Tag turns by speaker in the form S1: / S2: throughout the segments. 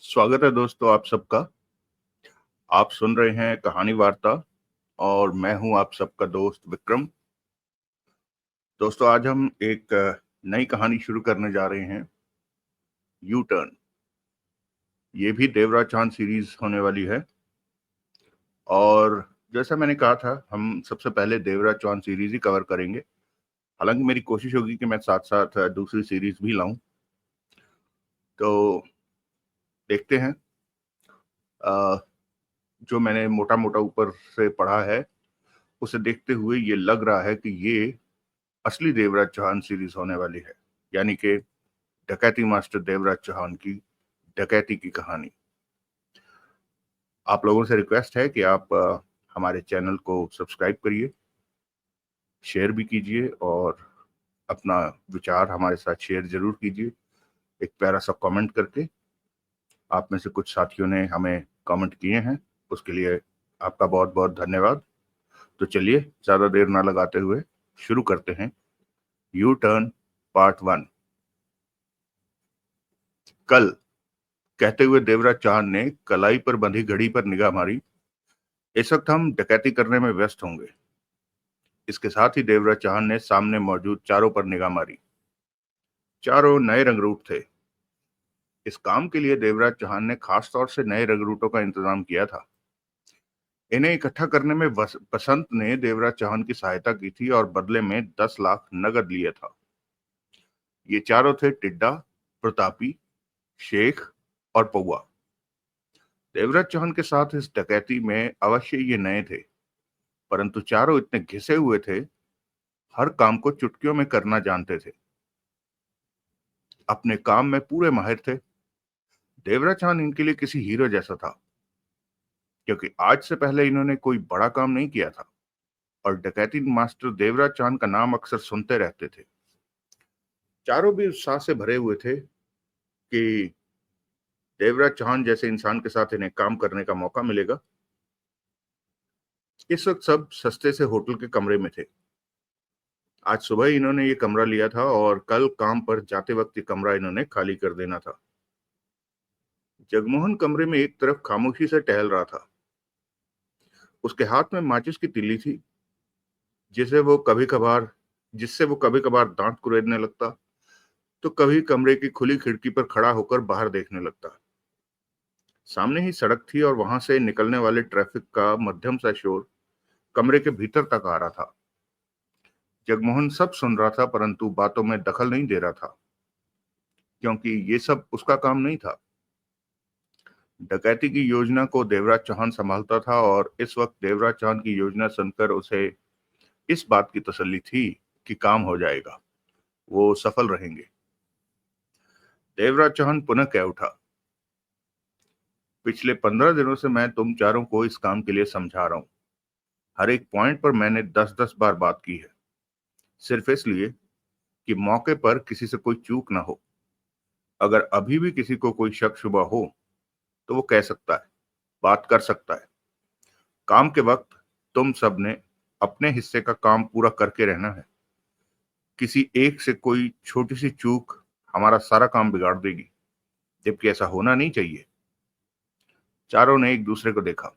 S1: स्वागत है दोस्तों आप सबका। आप सुन रहे हैं कहानी वार्ता और मैं हूं आप सबका दोस्त विक्रम। दोस्तों आज हम एक नई कहानी शुरू करने जा रहे हैं, यू टर्न। ये भी देवराज चांद सीरीज होने वाली है और जैसा मैंने कहा था हम सबसे पहले देवराज चांद सीरीज ही कवर करेंगे। हालांकि मेरी कोशिश होगी कि मैं साथ साथ दूसरी सीरीज भी लाऊं। तो देखते हैं। अ, जो मैंने मोटा मोटा ऊपर से पढ़ा है उसे देखते हुए ये लग रहा है कि ये असली देवराज चौहान सीरीज होने वाली है, यानी कि डकैती मास्टर देवराज चौहान की डकैती की कहानी। आप लोगों से रिक्वेस्ट है कि आप हमारे चैनल को सब्सक्राइब करिए, शेयर भी कीजिए और अपना विचार हमारे साथ शेयर जरूर कीजिए एक प्यारा सा कमेंट करके। आप में से कुछ साथियों ने हमें कमेंट किए हैं, उसके लिए आपका बहुत बहुत धन्यवाद। तो चलिए ज्यादा देर ना लगाते हुए शुरू करते हैं यू टर्न पार्ट 1। कल कहते हुए देवराज चांद ने कलाई पर बंधी घड़ी पर निगाह मारी। इस वक्त हम डकैती करने में व्यस्त होंगे। इसके साथ ही देवराज चांद ने सामने मौजूद चारों पर निगाह मारी। चारों नए रंगरूट थे। इस काम के लिए देवराज चौहान ने खास तौर से नए रंगरूटों का इंतजाम किया था। इन्हें इकट्ठा करने में बसंत ने देवराज चौहान की सहायता की थी और बदले में 10 लाख नगद लिया था। ये चारों थे टिड्डा, प्रतापी, शेख और पौआ। देवराज चौहान के साथ इस डकैती में अवश्य ये नए थे, परंतु चारों इतने घिसे हुए थे, हर काम को चुटकियों में करना जानते थे, अपने काम में पूरे माहिर थे। देवराज चौहान इनके लिए किसी हीरो जैसा था, क्योंकि आज से पहले इन्होंने कोई बड़ा काम नहीं किया था और डकैती मास्टर देवराज चौहान का नाम अक्सर सुनते रहते थे। चारों भी उत्साह से भरे हुए थे कि देवराज चौहान जैसे इंसान के साथ इन्हें काम करने का मौका मिलेगा। इस वक्त सब सस्ते से होटल के कमरे में थे। आज सुबह ही इन्होंने ये कमरा लिया था और कल काम पर जाते वक्त ये कमरा इन्होंने खाली कर देना था। जगमोहन कमरे में एक तरफ खामोशी से टहल रहा था। उसके हाथ में माचिस की तिल्ली थी, जिसे वो कभी कभार जिससे वो कभी कभार दांत कुरेदने लगता, तो कभी कमरे की खुली खिड़की पर खड़ा होकर बाहर देखने लगता। सामने ही सड़क थी और वहां से निकलने वाले ट्रैफिक का मध्यम सा शोर कमरे के भीतर तक आ रहा था। जगमोहन सब सुन रहा था, परंतु बातों में दखल नहीं दे रहा था, क्योंकि ये सब उसका काम नहीं था। डकैती की योजना को देवराज चौहान संभालता था और इस वक्त देवराज चौहान की योजना सुनकर उसे इस बात की तसल्ली थी कि काम हो जाएगा, वो सफल रहेंगे। देवराज चौहान पुनः कह उठा, पिछले 15 दिनों से मैं तुम चारों को इस काम के लिए समझा रहा हूं। हर एक पॉइंट पर मैंने 10-10 बार बात की है, सिर्फ इसलिए कि मौके पर किसी से कोई चूक ना हो। अगर अभी भी किसी को कोई शक शुबा हो तो वो कह सकता है, बात कर सकता है। काम के वक्त तुम सब ने अपने हिस्से का काम पूरा करके रहना है। किसी एक से कोई छोटी सी चूक हमारा सारा काम बिगाड़ देगी, जबकि ऐसा होना नहीं चाहिए। चारों ने एक दूसरे को देखा।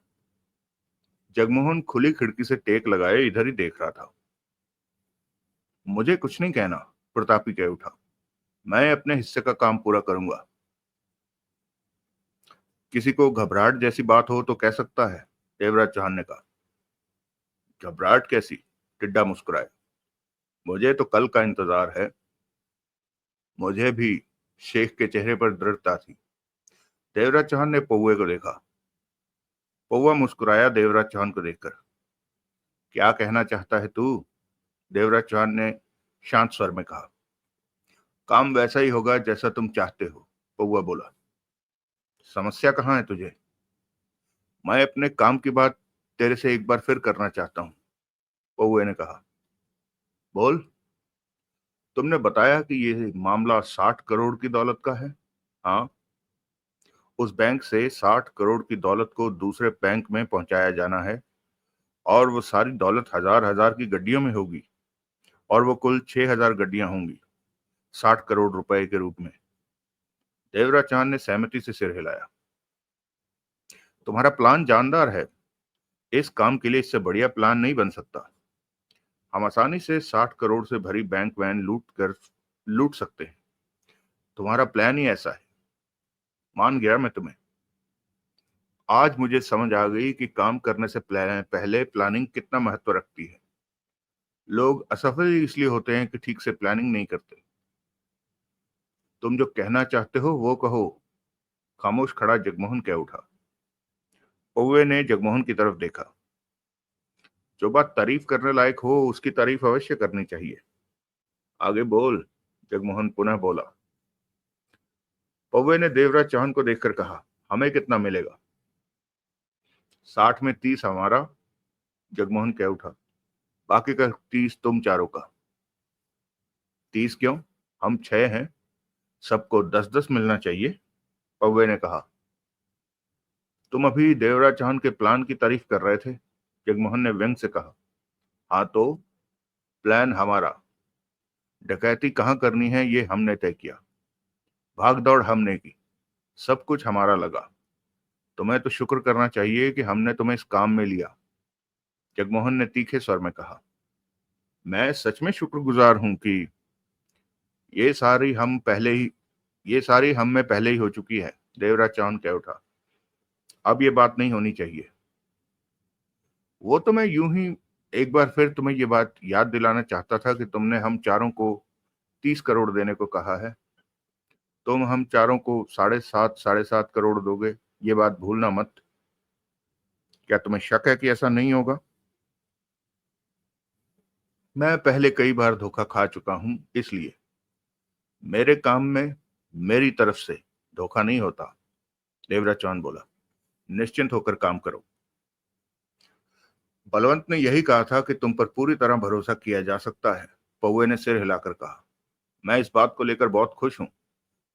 S1: जगमोहन खुली खिड़की से टेक लगाए इधर ही देख रहा था। मुझे कुछ नहीं कहना, प्रतापी कह उठा। मैं अपने हिस्से का काम पूरा करूंगा। किसी को घबराहट जैसी बात हो तो कह सकता है, देवराज चौहान ने कहा। घबराहट कैसी? टिड्डा मुस्कुराया। मुझे तो कल का इंतजार है। मुझे भी। शेख के चेहरे पर दृढ़ता थी। देवराज चौहान ने पौवे को देखा। पौवा मुस्कुराया देवराज चौहान को देखकर। क्या कहना चाहता है तू? देवराज चौहान ने शांत स्वर में कहा। काम वैसा ही होगा जैसा तुम चाहते हो, पौवा बोला। समस्या कहाँ है तुझे? मैं अपने काम की बात तेरे से एक बार फिर करना चाहता हूँ, पौवे ने कहा। बोल। तुमने बताया कि ये मामला 60 करोड़ की दौलत का है। हाँ। उस बैंक से 60 करोड़ की दौलत को दूसरे बैंक में पहुंचाया जाना है और वो सारी दौलत हजार हजार की गड्डियों में होगी और वो कुल 6000 गड्डियां होंगी, 60 करोड़ रुपए के रूप में। देवराज चांद ने सहमति से सिर हिलाया। तुम्हारा प्लान जानदार है। इस काम के लिए इससे बढ़िया प्लान नहीं बन सकता। हम आसानी से 60 करोड़ से भरी बैंक वैन लूट सकते हैं। तुम्हारा प्लान ही ऐसा है। मान गया मैं तुम्हें। आज मुझे समझ आ गई कि काम करने से पहले प्लानिंग कितना महत्व रखती है। लोग असफल इसलिए होते हैं कि ठीक से प्लानिंग नहीं करते। तुम जो कहना चाहते हो वो कहो। खामोश खड़ा जगमोहन कह उठा। कौवे ने जगमोहन की तरफ देखा। जो बात तारीफ करने लायक हो उसकी तारीफ अवश्य करनी चाहिए। आगे बोल। जगमोहन पुनः बोला। कौवे ने देवराज चांद को देखकर कहा, हमें कितना मिलेगा? 60 में 30 हमारा। जगमोहन कह उठा। बाकी का 30 तुम चारों का। 30 क्यों? हम 6 हैं। सबको 10-10 मिलना चाहिए। कौवे ने कहा। तुम अभी देवराज चांद के प्लान की तारीफ कर रहे थे। जगमोहन ने व्यंग से कहा। हाँ तो प्लान हमारा। डकैती कहाँ करनी है ये हमने तय किया। भाग दौड़ हमने की। सब कुछ हमारा लगा। तुम्हें तो शुक्र करना चाहिए कि हमने तुम्हें इस काम में लिया। जगमोहन ने तीखे स्वर में कहा। मैं सच में शुक्रगुजार हूं कि ये सारी हम पहले ही ये सारी हम में पहले ही हो चुकी है। देवराज चांद कह उठा। अब ये बात नहीं होनी चाहिए। वो तो मैं यूं ही एक बार फिर तुम्हें ये बात याद दिलाना चाहता था कि तुमने हम चारों को 30 करोड़ देने को कहा है। तुम हम चारों को 7.5 करोड़ दोगे, ये बात भूलना मत। क्या तुम्हें शक है कि ऐसा नहीं होगा? मैं पहले कई बार धोखा खा चुका हूं, इसलिए मेरे काम में मेरी तरफ से धोखा नहीं होता। देवराज चांद बोला। निश्चिंत होकर काम करो। बलवंत ने यही कहा था कि तुम पर पूरी तरह भरोसा किया जा सकता है। पौवे ने सिर हिलाकर कहा। मैं इस बात को लेकर बहुत खुश हूं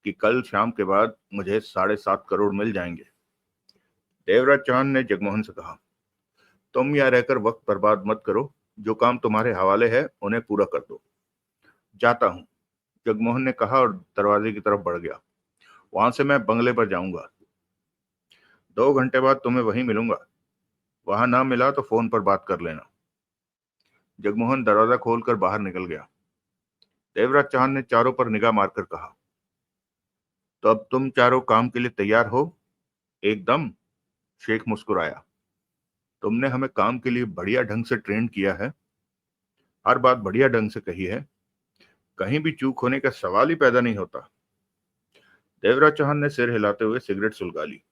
S1: कि कल शाम के बाद मुझे 7.5 करोड़ मिल जाएंगे। देवराज चांद ने जगमोहन से कहा। तुम यहाँ रहकर वक्त बर्बाद मत करो। जो काम तुम्हारे हवाले है उन्हें पूरा कर दो। जाता हूं। जगमोहन ने कहा और दरवाजे की तरफ बढ़ गया। वहां से मैं बंगले पर जाऊंगा। 2 घंटे बाद तुम्हें वहीं मिलूंगा। वहां ना मिला तो फोन पर बात कर लेना। जगमोहन दरवाजा खोलकर बाहर निकल गया। देवराज चांद ने चारों पर निगाह मारकर कहा। तो अब तुम चारों काम के लिए तैयार हो? एकदम। शेख मुस्कुराया। तुमने हमें काम के लिए बढ़िया ढंग से ट्रेन किया है। हर बात बढ़िया ढंग से कही है। कहीं भी चूक होने का सवाल ही पैदा नहीं होता। देवराज चौहान ने सिर हिलाते हुए सिगरेट सुलगा ली।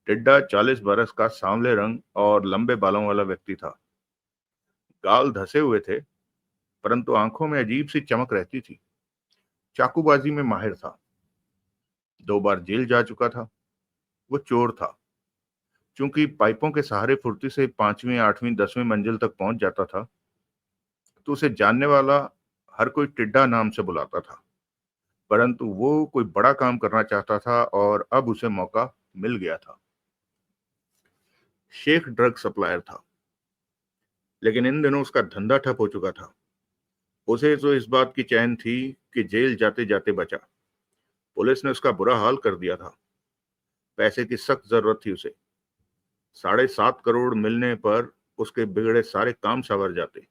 S1: टिड्डा 40 बरस का सांवले रंग और लंबे बालों वाला व्यक्ति था। गाल धसे हुए थे, परंतु आंखों में अजीब सी चमक रहती थी। चाकूबाजी में माहिर था। 2 बार जेल जा चुका था। वो चोर था। चूंकि पाइपों के सहारे फुर्ती से 5वीं 8वीं 10वीं मंजिल तक पहुंच जाता था, तो उसे जानने वाला हर कोई टिड्डा नाम से बुलाता था। परंतु वो कोई बड़ा काम करना चाहता था और अब उसे मौका मिल गया था। शेख ड्रग सप्लायर था, लेकिन इन दिनों उसका धंधा ठप हो चुका था। उसे तो इस बात की चैन थी कि जेल जाते जाते बचा। पुलिस ने उसका बुरा हाल कर दिया था। पैसे की सख्त जरूरत थी उसे। 7.5 करोड़ मिलने पर उसके बिगड़े सारे काम संवर जाते।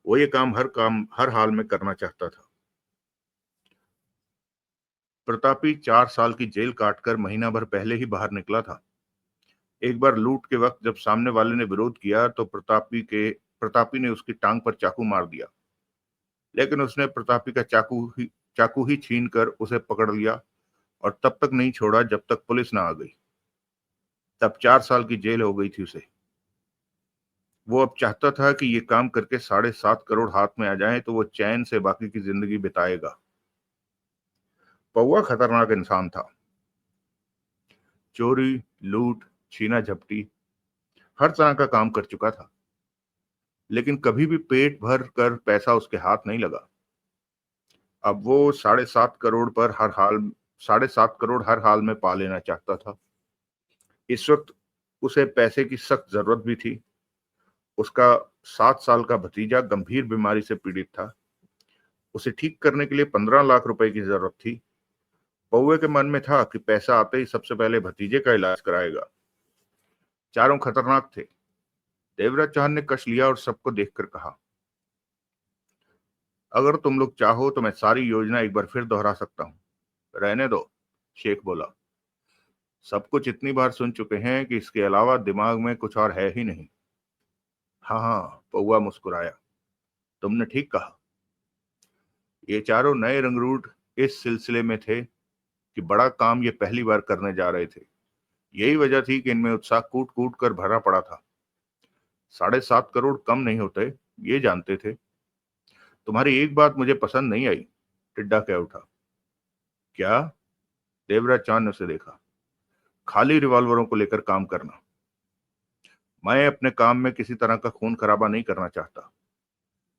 S1: वो ये काम हर हाल में करना चाहता था। प्रतापी 4 साल की जेल काटकर महीना भर पहले ही बाहर निकला था। एक बार लूट के वक्त जब सामने वाले ने विरोध किया तो प्रतापी ने उसकी टांग पर चाकू मार दिया। लेकिन उसने प्रतापी का चाकू ही छीन कर उसे पकड़ लिया और तब तक नहीं छोड़ा जब तक पुलिस ना आ गई। तब 4 साल की जेल हो गई थी उसे। वो अब चाहता था कि ये काम करके 7.5 करोड़ हाथ में आ जाए तो वो चैन से बाकी की जिंदगी बिताएगा। पौवा खतरनाक इंसान था। चोरी, लूट, छीना झपटी, हर तरह का काम कर चुका था, लेकिन कभी भी पेट भर कर पैसा उसके हाथ नहीं लगा। अब वो 7.5 करोड़ हर हाल में पा लेना चाहता था। इस वक्त उसे पैसे की सख्त जरूरत भी थी। उसका 7 साल का भतीजा गंभीर बीमारी से पीड़ित था। उसे ठीक करने के लिए 15 लाख रुपए की जरूरत थी। पौवे के मन में था कि पैसा आते ही सबसे पहले भतीजे का इलाज कराएगा। चारों खतरनाक थे। देवराज चौहान ने कश लिया और सबको देखकर कहा, अगर तुम लोग चाहो तो मैं सारी योजना एक बार फिर दोहरा सकता हूं। रहने दो, शेख बोला। सब कुछ इतनी बार सुन चुके हैं कि इसके अलावा दिमाग में कुछ और है ही नहीं। हाँ हाँ, पौवा मुस्कुराया। तुमने ठीक कहा। ये चारों नए रंगरूट इस सिलसिले में थे कि बड़ा काम ये पहली बार करने जा रहे थे। यही वजह थी कि इनमें उत्साह कूट कूट कर भरा पड़ा था। 7.5 करोड़ कम नहीं होते, ये जानते थे। तुम्हारी एक बात मुझे पसंद नहीं आई, टिड्डा कह उठा। क्या? देवराज चांद ने उसे देखा। खाली रिवॉल्वरों को लेकर काम करना। मैं अपने काम में किसी तरह का खून खराबा नहीं करना चाहता।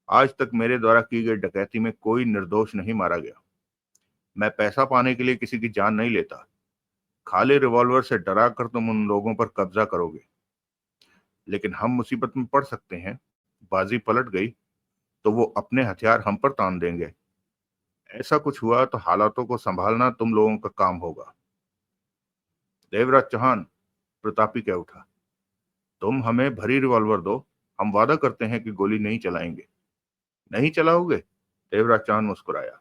S1: आज तक मेरे द्वारा की गई डकैती में कोई निर्दोष नहीं मारा गया। मैं पैसा पाने के लिए किसी की जान नहीं लेता। खाली रिवॉल्वर से डरा कर तुम उन लोगों पर कब्जा करोगे, लेकिन हम मुसीबत में पड़ सकते हैं। बाजी पलट गई तो वो अपने हथियार हम पर तान देंगे। ऐसा कुछ हुआ तो हालातों को संभालना तुम लोगों का काम होगा। देवराज चौहान, प्रतापी कह उठा, तुम हमें भरी रिवॉल्वर दो, हम वादा करते हैं कि गोली नहीं चलाएंगे। नहीं चलाओगे? देवराज चौहान मुस्कुराया।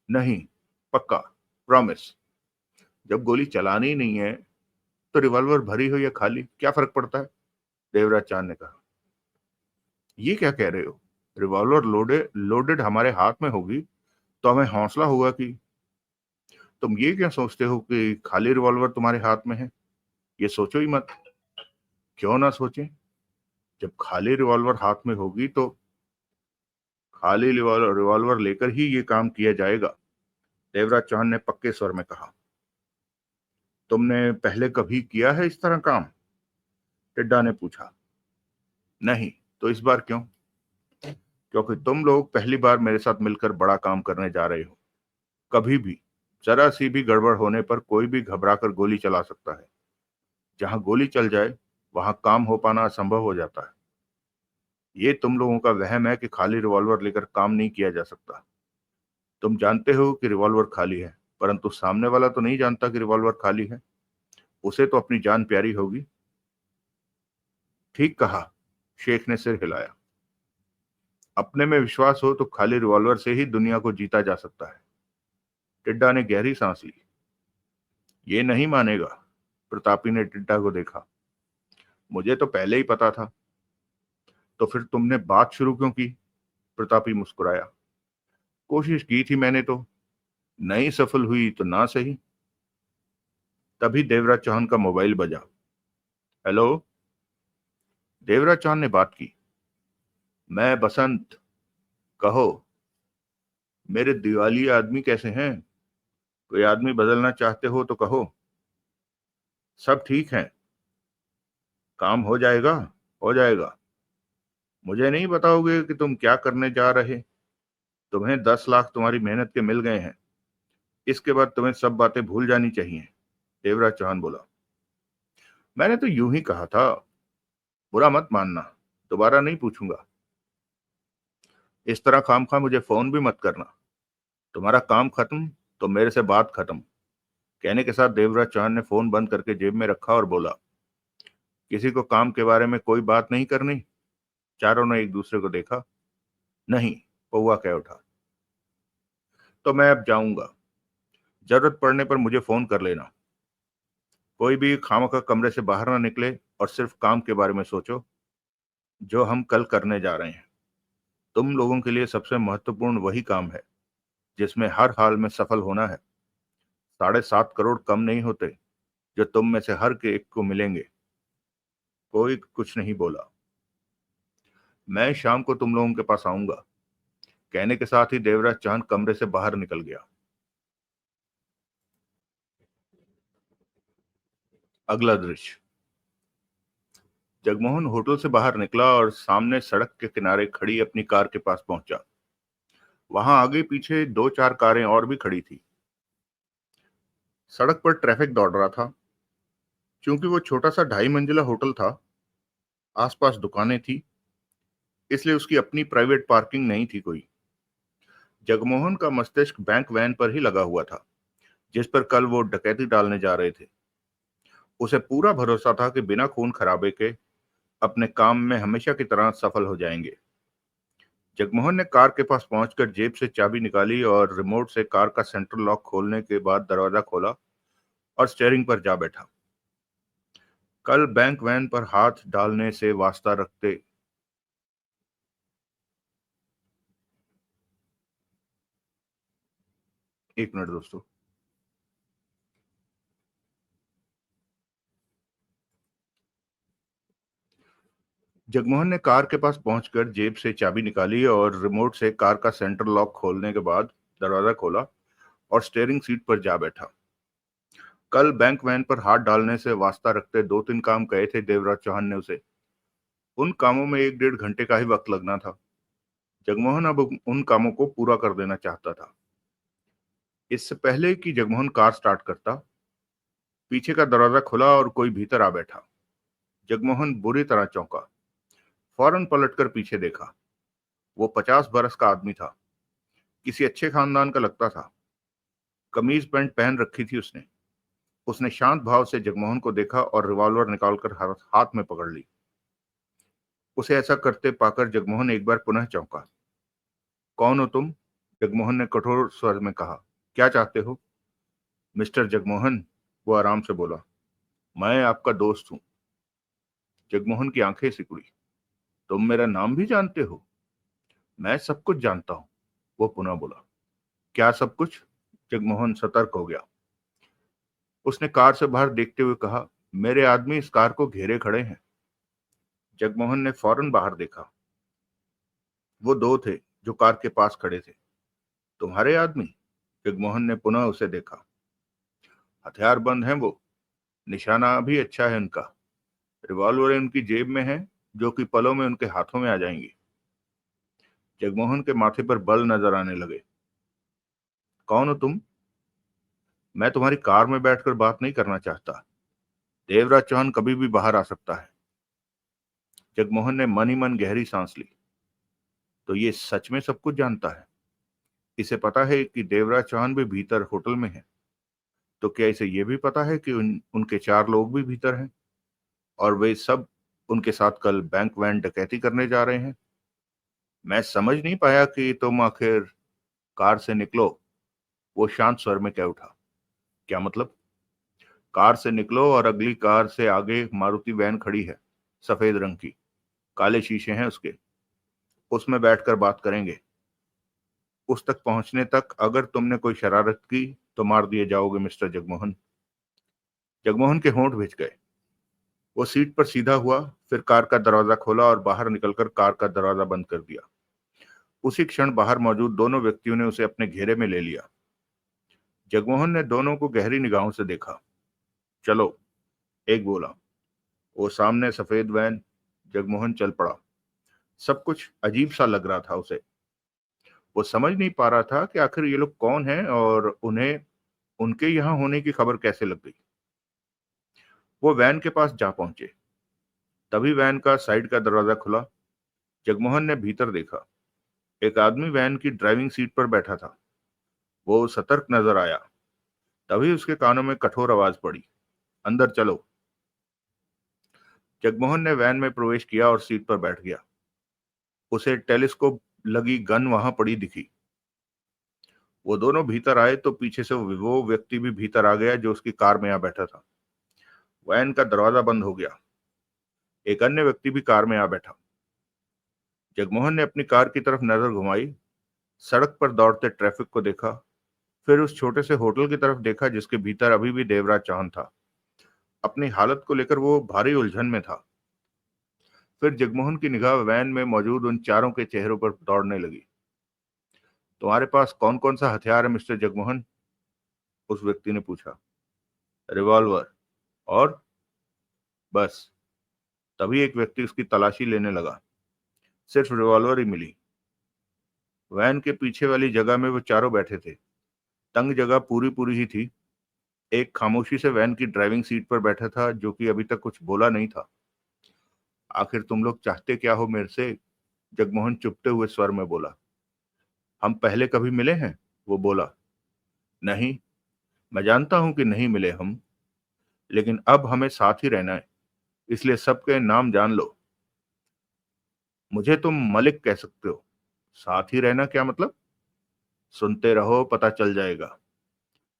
S1: नहीं, पक्का, प्रॉमिस। जब गोली चलानी ही नहीं है तो रिवॉल्वर भरी हो या खाली क्या फर्क पड़ता है? देवराज चांद ने कहा। ये क्या कह रहे हो? रिवॉल्वर लोडेड हमारे हाथ में होगी तो हमें हौसला होगा कि तुम ये क्या सोचते हो कि खाली रिवॉल्वर तुम्हारे हाथ में है? ये सोचो ही मत। क्यों ना सोचें? जब खाली रिवॉल्वर हाथ में होगी तो खाली रिवॉल्वर लेकर ही ये काम किया जाएगा, देवराज चौहान ने पक्के स्वर में कहा। तुमने पहले कभी किया है इस तरह काम? टिड्डा ने पूछा। नहीं, तो इस बार क्यों? क्योंकि तुम लोग पहली बार मेरे साथ मिलकर बड़ा काम करने जा रहे हो। कभी भी जरा सी भी गड़बड़ होने पर कोई भी घबराकर गोली चला सकता है। जहां गोली चल जाए वहां काम हो पाना असंभव हो जाता है। ये तुम लोगों का वहम है कि खाली रिवॉल्वर लेकर काम नहीं किया जा सकता। तुम जानते हो कि रिवॉल्वर खाली है, परंतु सामने वाला तो नहीं जानता कि रिवॉल्वर खाली है। उसे तो अपनी जान प्यारी होगी। ठीक कहा, शेख ने सिर हिलाया। अपने में विश्वास हो तो खाली रिवॉल्वर से ही दुनिया को जीता जा सकता है। टिड्डा ने गहरी सांस ली। ये नहीं मानेगा। प्रतापी ने टिड्डा को देखा। मुझे तो पहले ही पता था। तो फिर तुमने बात शुरू क्यों की? प्रतापी मुस्कुराया। कोशिश की थी मैंने तो, नहीं सफल हुई तो ना सही। तभी देवराज चौहान का मोबाइल बजा। हेलो। देवराज चौहान ने बात की। मैं बसंत। कहो। मेरे दिवालिया आदमी कैसे हैं? कोई आदमी बदलना चाहते हो तो कहो। सब ठीक है। काम हो जाएगा। हो जाएगा। मुझे नहीं बताओगे कि तुम क्या करने जा रहे? तुम्हें 10 लाख तुम्हारी मेहनत के मिल गए हैं। इसके बाद तुम्हें सब बातें भूल जानी चाहिए, देवराज चौहान बोला। मैंने तो यूं ही कहा था। बुरा मत मानना, दोबारा नहीं पूछूंगा। इस तरह खामखा मुझे फोन भी मत करना। तुम्हारा काम खत्म तो मेरे से बात खत्म। कहने के साथ देवराज चौहान ने फोन बंद करके जेब में रखा और बोला, किसी को काम के बारे में कोई बात नहीं करनी? चारों ने एक दूसरे को देखा। नहीं, पौवा कह उठा। तो मैं अब जाऊंगा। जरूरत पड़ने पर मुझे फोन कर लेना। कोई भी खामखा कमरे से बाहर ना निकले और सिर्फ काम के बारे में सोचो जो हम कल करने जा रहे हैं। तुम लोगों के लिए सबसे महत्वपूर्ण वही काम है जिसमें हर हाल में सफल होना है। 7.5 करोड़ कम नहीं होते जो तुम में से हर के एक को मिलेंगे। कोई कुछ नहीं बोला। मैं शाम को तुम लोगों के पास आऊंगा। कहने के साथ ही देवराज चांद कमरे से बाहर निकल गया। अगला दृश्य। जगमोहन होटल से बाहर निकला और सामने सड़क के किनारे खड़ी अपनी कार के पास पहुंचा। वहां आगे पीछे 2-4 कारें और भी खड़ी थी। सड़क पर ट्रैफिक दौड़ रहा था। क्योंकि वो छोटा सा 2.5 मंजिला होटल था, आसपास दुकानें थी, इसलिए उसकी अपनी प्राइवेट पार्किंग नहीं थी कोई। जगमोहन का मस्तिष्क बैंक वैन पर ही लगा हुआ था। जिस पर कल वो डकैती डालने जा रहे थे। उसे पूरा भरोसा था कि बिना खून खराबे के अपने काम में हमेशा की तरह सफल हो जाएंगे। जगमोहन ने कार के पास पहुंचकर जेब से चाबी निकाली और रिमोट से कार का सेंट्रल लॉक खोलने के बाद दरवाजा खोला और स्टीयरिंग पर जा बैठा। कल बैंक वैन पर हाथ डालने से वास्ता रखते एक मिनट दोस्तों। जगमोहन ने कार के पास पहुंचकर जेब से चाबी निकाली और रिमोट से कार का सेंट्रल लॉक खोलने के बाद दरवाजा खोला और स्टीयरिंग सीट पर जा बैठा। कल बैंक वैन पर हाथ डालने से वास्ता रखते 2-3 काम कहे थे देवराज चौहान ने उसे। उन कामों में 1-1.5 घंटे का ही वक्त लगना था। जगमोहन अब उन कामों को पूरा कर देना चाहता था। इससे पहले कि जगमोहन कार स्टार्ट करता, पीछे का दरवाजा खुला और कोई भीतर आ बैठा। जगमोहन बुरी तरह चौंका। फौरन पलटकर पीछे देखा। वो 50 बरस का आदमी था। किसी अच्छे खानदान का लगता था। कमीज पैंट पहन रखी थी उसने। उसने शांत भाव से जगमोहन को देखा और रिवॉल्वर निकालकर हाथ में पकड़ ली। उसे ऐसा करते पाकर जगमोहन एक बार पुनः चौंका। कौन हो तुम? जगमोहन ने कठोर स्वर में कहा। क्या चाहते हो? मिस्टर जगमोहन, वो आराम से बोला, मैं आपका दोस्त हूं। जगमोहन की आंखें सिकुड़ी। तुम मेरा नाम भी जानते हो? मैं सब कुछ जानता हूं, वो पुनः बोला। क्या सब कुछ? जगमोहन सतर्क हो गया। उसने कार से बाहर देखते हुए कहा, मेरे आदमी इस कार को घेरे खड़े हैं। जगमोहन ने फौरन बाहर देखा। वो दो थे जो कार के पास खड़े थे। तुम्हारे आदमी? जगमोहन ने पुनः उसे देखा। हथियार बंद हैं वो। निशाना भी अच्छा है उनका। रिवॉल्वर उनकी जेब में है, जो कि पलों में उनके हाथों में आ जाएंगी। जगमोहन के माथे पर बल नजर आने लगे। कौन हो तुम? मैं तुम्हारी कार में बैठकर बात नहीं करना चाहता। देवराज चौहान कभी भी बाहर आ सकता है। जगमोहन ने मन ही मन गहरी सांस ली। तो ये सच में सब कुछ जानता है? इसे पता है कि देवराज चौहान भी भीतर होटल में है। तो क्या इसे ये भी पता है कि उनके 4 लोग भी भीतर हैं और वे सब उनके साथ कल बैंक वैन डकैती करने जा रहे हैं? मैं समझ नहीं पाया कि तुम आखिर कार से निकलो, वो शांत स्वर में कह उठा। क्या मतलब? कार से निकलो और अगली कार से आगे मारुति वैन खड़ी है, सफेद रंग की। काले शीशे हैं उसके। उसमें बैठकर बात करेंगे। उस तक पहुंचने तक अगर तुमने कोई शरारत की तो मार दिए जाओगे मिस्टर जगमोहन। जगमोहन के होंठ भिज गए। वो सीट पर सीधा हुआ, फिर कार का दरवाजा खोला और बाहर निकलकर कार का दरवाजा बंद कर दिया। उसी क्षण बाहर मौजूद दोनों व्यक्तियों ने उसे अपने घेरे में ले लिया। जगमोहन ने दोनों को गहरी निगाहों से देखा। चलो, एक बोला। वो सामने सफेद वैन। जगमोहन चल पड़ा। सब कुछ अजीब सा लग रहा था उसे। वो समझ नहीं पा रहा था कि आखिर ये लोग कौन हैं और उन्हें उनके यहाँ होने की खबर कैसे लग गई। वो वैन के पास जा पहुंचे। तभी वैन का साइड का दरवाजा खुला। जगमोहन ने भीतर देखा। एक आदमी वैन की ड्राइविंग सीट पर बैठा था। वो सतर्क नजर आया। तभी उसके कानों में कठोर आवाज पड़ी, अंदर चलो। जगमोहन ने वैन में प्रवेश किया और सीट पर बैठ गया। उसे टेलीस्कोप लगी गन वहां पड़ी दिखी। वो दोनों भीतर आए तो पीछे से वो व्यक्ति भी भीतर आ गया जो उसकी कार में आ बैठा था। वैन का दरवाजा बंद हो गया। एक अन्य व्यक्ति भी कार में आ बैठा। जगमोहन ने अपनी कार की तरफ नजर घुमाई। सड़क पर दौड़ते ट्रैफिक को देखा। फिर उस छोटे से होटल की तरफ देखा जिसके भीतर अभी भी देवराज चौहान था। अपनी हालत को लेकर वो भारी उलझन में था। फिर जगमोहन की निगाह वैन में मौजूद उन चारों के चेहरों पर दौड़ने लगी। तुम्हारे पास कौन कौन सा हथियार है मिस्टर जगमोहन? उस व्यक्ति ने पूछा। रिवॉल्वर। और? बस। तभी एक व्यक्ति उसकी तलाशी लेने लगा। सिर्फ रिवॉल्वर ही मिली। वैन के पीछे वाली जगह में वो चारों बैठे थे। तंग जगह पूरी पूरी ही थी। एक खामोशी से वैन की ड्राइविंग सीट पर बैठा था जो कि अभी तक कुछ बोला नहीं था। आखिर तुम लोग चाहते क्या हो मेरे से? जगमोहन चुपते हुए स्वर में बोला। हम पहले कभी मिले हैं? वो बोला। नहीं, मैं जानता हूं कि नहीं मिले हम, लेकिन अब हमें साथ ही रहना है, इसलिए सबके नाम जान लो। मुझे तुम मलिक कह सकते हो। साथ ही रहना क्या मतलब? सुनते रहो, पता चल जाएगा।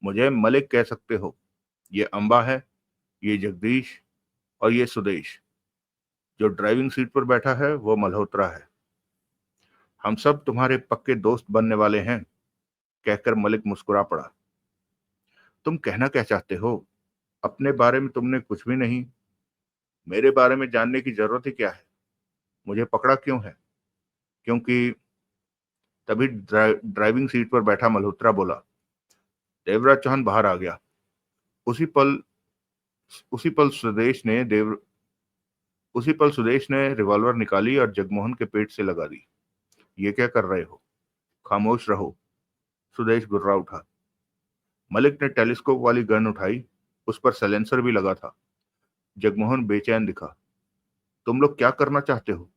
S1: मुझे मलिक कह सकते हो। ये अंबा है, ये जगदीश और ये सुदेश। जो ड्राइविंग सीट पर बैठा है वो मल्होत्रा है। हम सब तुम्हारे पक्के दोस्त बनने वाले हैं। कहकर मलिक मुस्कुरा पड़ा। तुम कहना क्या चाहते हो? अपने बारे में तुमने कुछ भी नहीं। मेरे बारे में जानने की जरूरत ही क्या है? मुझे पकड़ा क्यों है? क्योंकि तभी ड्राइविंग सीट पर बैठा मल्होत्रा बोला। देवराज चौहान बाहर आ गया। उसी पल उसी पल सुदेश ने देव उसी पल सुदेश ने रिवॉल्वर निकाली और जगमोहन के पेट से लगा दी। ये क्या कर रहे हो? खामोश रहो। सुदेश गुर्रा उठा। मलिक ने टेलीस्कोप वाली गन उठाई। उस पर साइलेंसर भी लगा था। जगमोहन बेचैन दिखा। तुम लोग क्या करना चाहते हो?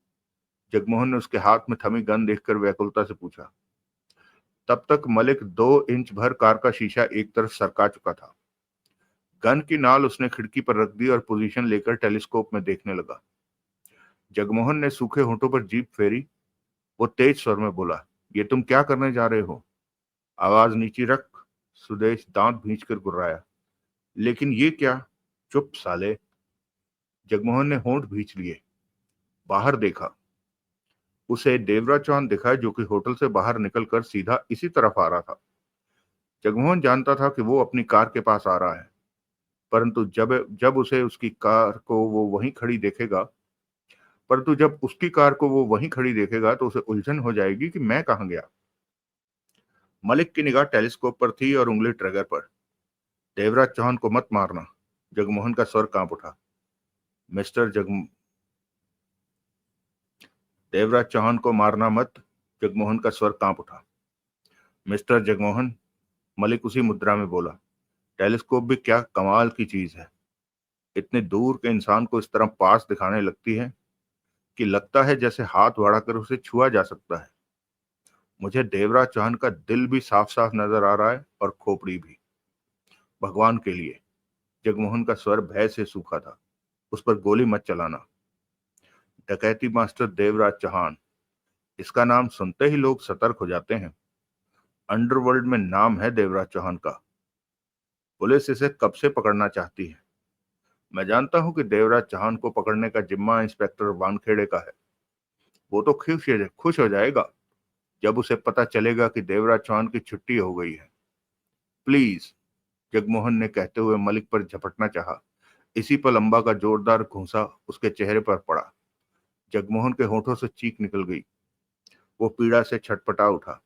S1: जगमोहन ने उसके हाथ में थमी गन देखकर व्याकुलता से पूछा। तब तक मलिक 2 इंच भर कार का शीशा एक तरफ सरका चुका था। गन की नाल उसने खिड़की पर रख दी और पोजीशन लेकर टेलीस्कोप में देखने लगा। जगमोहन ने सूखे होठों पर जीभ फेरी। वो तेज स्वर में बोला, ये तुम क्या करने जा रहे हो? आवाज नीची रख। सुदेश दांत भींचकर गुर्राया। लेकिन ये क्या? चुप साले। जगमोहन ने होंठ भींच लिए। बाहर देखा। उसे देवराज चौहान दिखा, जो कि होटल से बाहर निकलकर सीधा इसी तरफ आ रहा था। जगमोहन जानता था कि वो अपनी कार के पास आ रहा है, परंतु जब जब उसे उसकी कार को वो वहीं खड़ी देखेगा परंतु जब उसकी कार को वो वहीं खड़ी देखेगा तो उसे उलझन हो जाएगी कि मैं कहां गया। मलिक की निगाह टेलीस्कोप पर थी और उंगली ट्रिगर पर। देवराज चौहान को मत मारना। जगमोहन का स्वर कांप उठा। मिस्टर जग देवराज चौहान को मारना मत। जगमोहन का स्वर कांप उठा। मिस्टर जगमोहन। मलिक उसी मुद्रा में बोला। टेलीस्कोप भी क्या कमाल की चीज है। इतने दूर के इंसान को इस तरह पास दिखाने लगती है कि लगता है जैसे हाथ बढ़ाकर उसे छुआ जा सकता है। मुझे देवराज चौहान का दिल भी साफ साफ नजर आ रहा है और खोपड़ी भी। भगवान के लिए। जगमोहन का स्वर भय से सूखा था। उस पर गोली मत चलाना। डकैती मास्टर देवराज चौहान। इसका नाम सुनते ही लोग सतर्क हो जाते हैं। अंडरवर्ल्ड में नाम है देवराज चौहान का। पुलिस इसे कब से पकड़ना चाहती है। मैं जानता हूं कि देवराज चौहान को पकड़ने का जिम्मा इंस्पेक्टर वानखेड़े का है। वो तो खुश हो जाएगा जब उसे पता चलेगा कि देवराज चौहान की छुट्टी हो गई है। प्लीज। जगमोहन ने कहते हुए मलिक पर झपटना चाहा। इसी पर अंबा का जोरदार घूंसा उसके चेहरे पर पड़ा। जगमोहन के होठों से चीख निकल गई। वो पीड़ा से छटपटा उठा।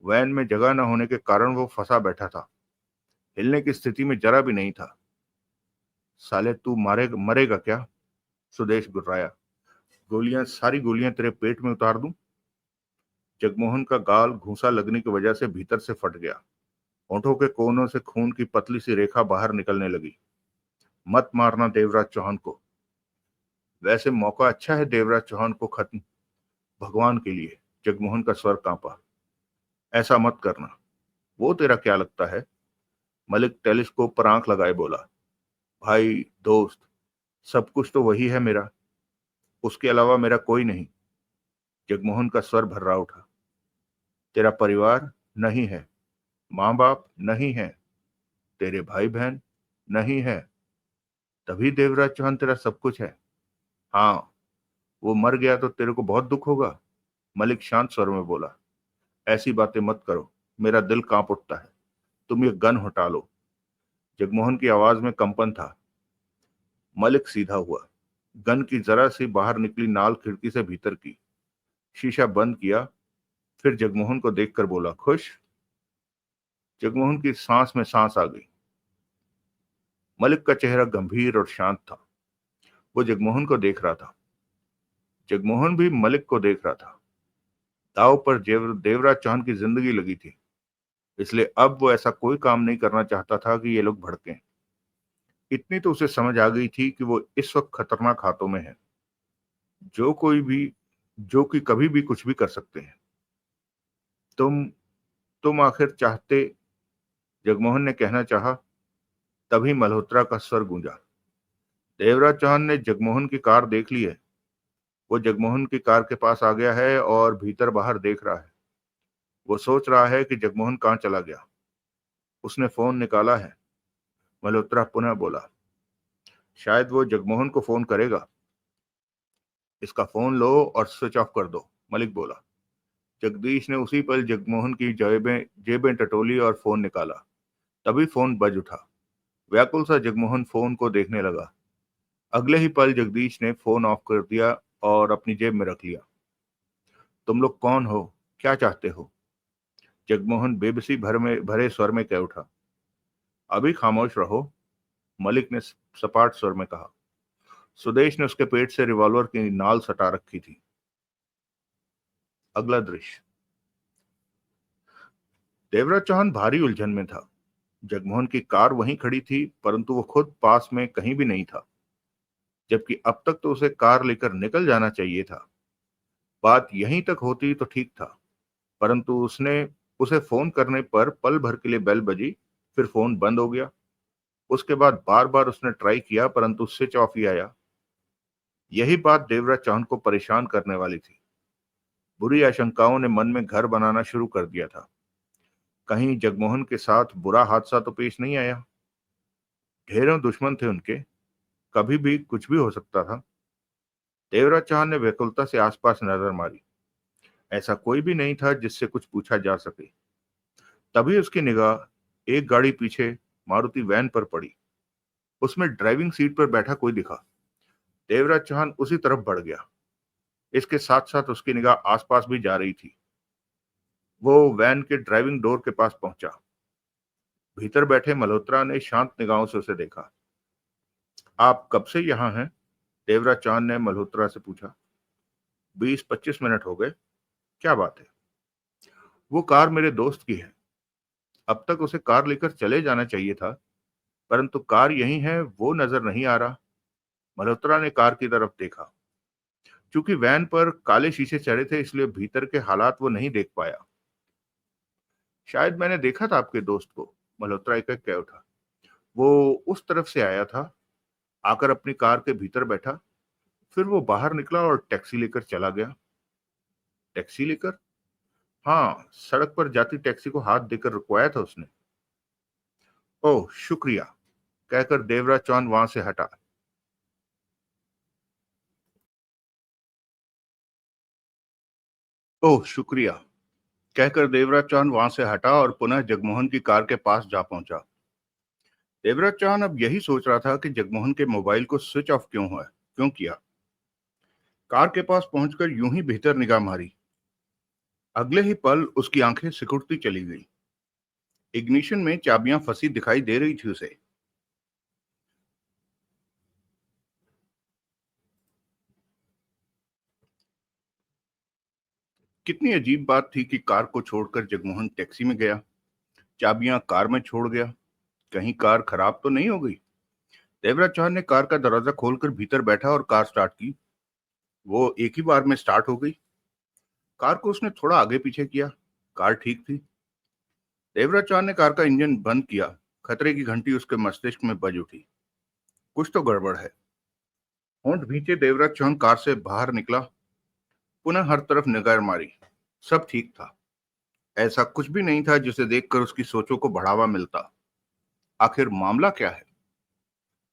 S1: वैन में जगह न होने के कारण वो फंसा बैठा था। हिलने की स्थिति में जरा भी नहीं था। साले तू मरेगा क्या? सुदेश गुर्राया। सारी गोलियां तेरे पेट में उतार दूं? जगमोहन का गाल घूंसा लगने की वजह से भीतर से फट गया। होठों के कोनों से खून की पतली सी रेखा बाहर निकलने लगी। मत मारना देवराज चौहान को। वैसे मौका अच्छा है देवराज चौहान को खत्म। भगवान के लिए। जगमोहन का स्वर कांपा। ऐसा मत करना। वो तेरा क्या लगता है? मलिक टेलीस्कोप पर आंख लगाए बोला। भाई, दोस्त, सब कुछ तो वही है मेरा। उसके अलावा मेरा कोई नहीं। जगमोहन का स्वर भर्रा उठा। तेरा परिवार नहीं है। माँ बाप नहीं है। तेरे भाई बहन नहीं है। तभी देवराज चौहान तेरा सब कुछ है। हाँ। वो मर गया तो तेरे को बहुत दुख होगा। मलिक शांत स्वर में बोला। ऐसी बातें मत करो। मेरा दिल कांप उठता है। तुम ये गन हटा लो। जगमोहन की आवाज में कंपन था। मलिक सीधा हुआ। गन की जरा सी बाहर निकली नाल खिड़की से भीतर की। शीशा बंद किया। फिर जगमोहन को देखकर बोला, खुश? जगमोहन की सांस में सांस आ गई। मलिक का चेहरा गंभीर और शांत था। वो जगमोहन को देख रहा था। जगमोहन भी मलिक को देख रहा था। दाव पर देवराज चौहान की जिंदगी लगी थी, इसलिए अब वो ऐसा कोई काम नहीं करना चाहता था कि ये लोग भड़कें। इतनी तो उसे समझ आ गई थी कि वो इस वक्त खतरनाक हाथों में है। जो कोई भी जो कि कभी भी कुछ भी कर सकते हैं। तुम तुम आखिर चाहते जगमोहन ने कहना चाहा, तभी मल्होत्रा का स्वर गूंजा। देवराज चौहान ने जगमोहन की कार देख ली है। वो जगमोहन की कार के पास आ गया है और भीतर बाहर देख रहा है। वो सोच रहा है कि जगमोहन कहाँ चला गया। उसने फोन निकाला है। मल्होत्रा पुनः बोला, शायद वो जगमोहन को फोन करेगा। इसका फोन लो और स्विच ऑफ कर दो, मलिक बोला। जगदीश ने उसी पल जगमोहन की जेबें जेबें टटोली और फोन निकाला। तभी फोन बज उठा। व्याकुल सा जगमोहन फोन को देखने लगा। अगले ही पल जगदीश ने फोन ऑफ कर दिया और अपनी जेब में रख लिया। तुम लोग कौन हो? क्या चाहते हो? जगमोहन बेबसी भरे स्वर में कह उठा। अभी खामोश रहो, मलिक ने सपाट स्वर में कहा। सुदेश ने उसके पेट से रिवॉल्वर की नाल सटा रखी थी। अगला दृश्य। देवराज चौहान भारी उलझन में था। जगमोहन की कार वहीं खड़ी थी, परंतु वो खुद पास में कहीं भी नहीं था, जबकि अब तक तो उसे कार लेकर निकल जाना चाहिए था। बात यहीं तक होती तो ठीक था, परंतु उसने उसे फोन करने पर पल भर के लिए बेल बजी, फिर फोन बंद हो गया। उसके बाद बार बार उसने ट्राई किया, परंतु स्विच ऑफ ही आया। यही बात देवराज चौहान को परेशान करने वाली थी। बुरी आशंकाओं ने मन में घर बनाना शुरू कर दिया था। कहीं जगमोहन के साथ बुरा हादसा तो पेश नहीं आया। ढेरों दुश्मन थे उनके, कभी भी कुछ भी हो सकता था। देवराज चौहान ने व्याकुलता से आसपास नजर मारी। ऐसा कोई भी नहीं था जिससे कुछ पूछा जा सके। तभी उसकी निगाह एक गाड़ी पीछे मारुति वैन पर पड़ी। उसमें ड्राइविंग सीट पर बैठा कोई दिखा। देवराज चौहान उसी तरफ बढ़ गया। इसके साथ साथ उसकी निगाह आसपास भी जा रही थी। वो वैन के ड्राइविंग डोर के पास पहुंचा। भीतर बैठे मल्होत्रा ने शांत निगाहों से उसे देखा। आप कब से यहाँ हैं? देवराज चौहान ने मल्होत्रा से पूछा। 20-25 मिनट हो गए। क्या बात है? वो कार मेरे दोस्त की है। अब तक उसे कार लेकर चले जाना चाहिए था, परंतु कार यहीं है, वो नजर नहीं आ रहा। मल्होत्रा ने कार की तरफ देखा। चूंकि वैन पर काले शीशे चढ़े थे, इसलिए भीतर के हालात वो नहीं देख पाया। शायद मैंने देखा था आपके दोस्त को, मल्होत्रा एक कह उठा। वो उस तरफ से आया था, आकर अपनी कार के भीतर बैठा, फिर वो बाहर निकला और टैक्सी लेकर चला गया। टैक्सी लेकर? हाँ, सड़क पर जाती टैक्सी को हाथ देकर रुकवाया था उसने। ओह, शुक्रिया, कहकर देवराज चौहान वहां से हटा। ओह, शुक्रिया, कहकर देवराज चौहान वहां से हटा और पुनः जगमोहन की कार के पास जा पहुंचा। देवराज चौहान अब यही सोच रहा था कि जगमोहन के मोबाइल को स्विच ऑफ क्यों किया। कार के पास पहुंचकर यूं ही भीतर निगाह मारी। अगले ही पल उसकी आंखें सिकुड़ती चली गई। इग्निशन में चाबियां फंसी दिखाई दे रही थी उसे। कितनी अजीब बात थी कि कार को छोड़कर जगमोहन टैक्सी में गया, चाबियां कार में छोड़ गया। कहीं कार खराब तो नहीं हो गई? देवराज चौहान ने कार का दरवाजा खोलकर भीतर बैठा और कार स्टार्ट की। वो एक ही बार में स्टार्ट हो गई। कार को उसने थोड़ा आगे पीछे किया। कार ठीक थी। देवराज चौहान ने कार का इंजन बंद किया। खतरे की घंटी उसके मस्तिष्क में बज उठी। कुछ तो गड़बड़ है। होंठ भींचे देवराज चौहान कार से बाहर निकला। पुनः हर तरफ निगाह मारी। सब ठीक था। ऐसा कुछ भी नहीं था जिसे देखकर उसकी सोचों को बढ़ावा मिलता। आखिर मामला क्या है?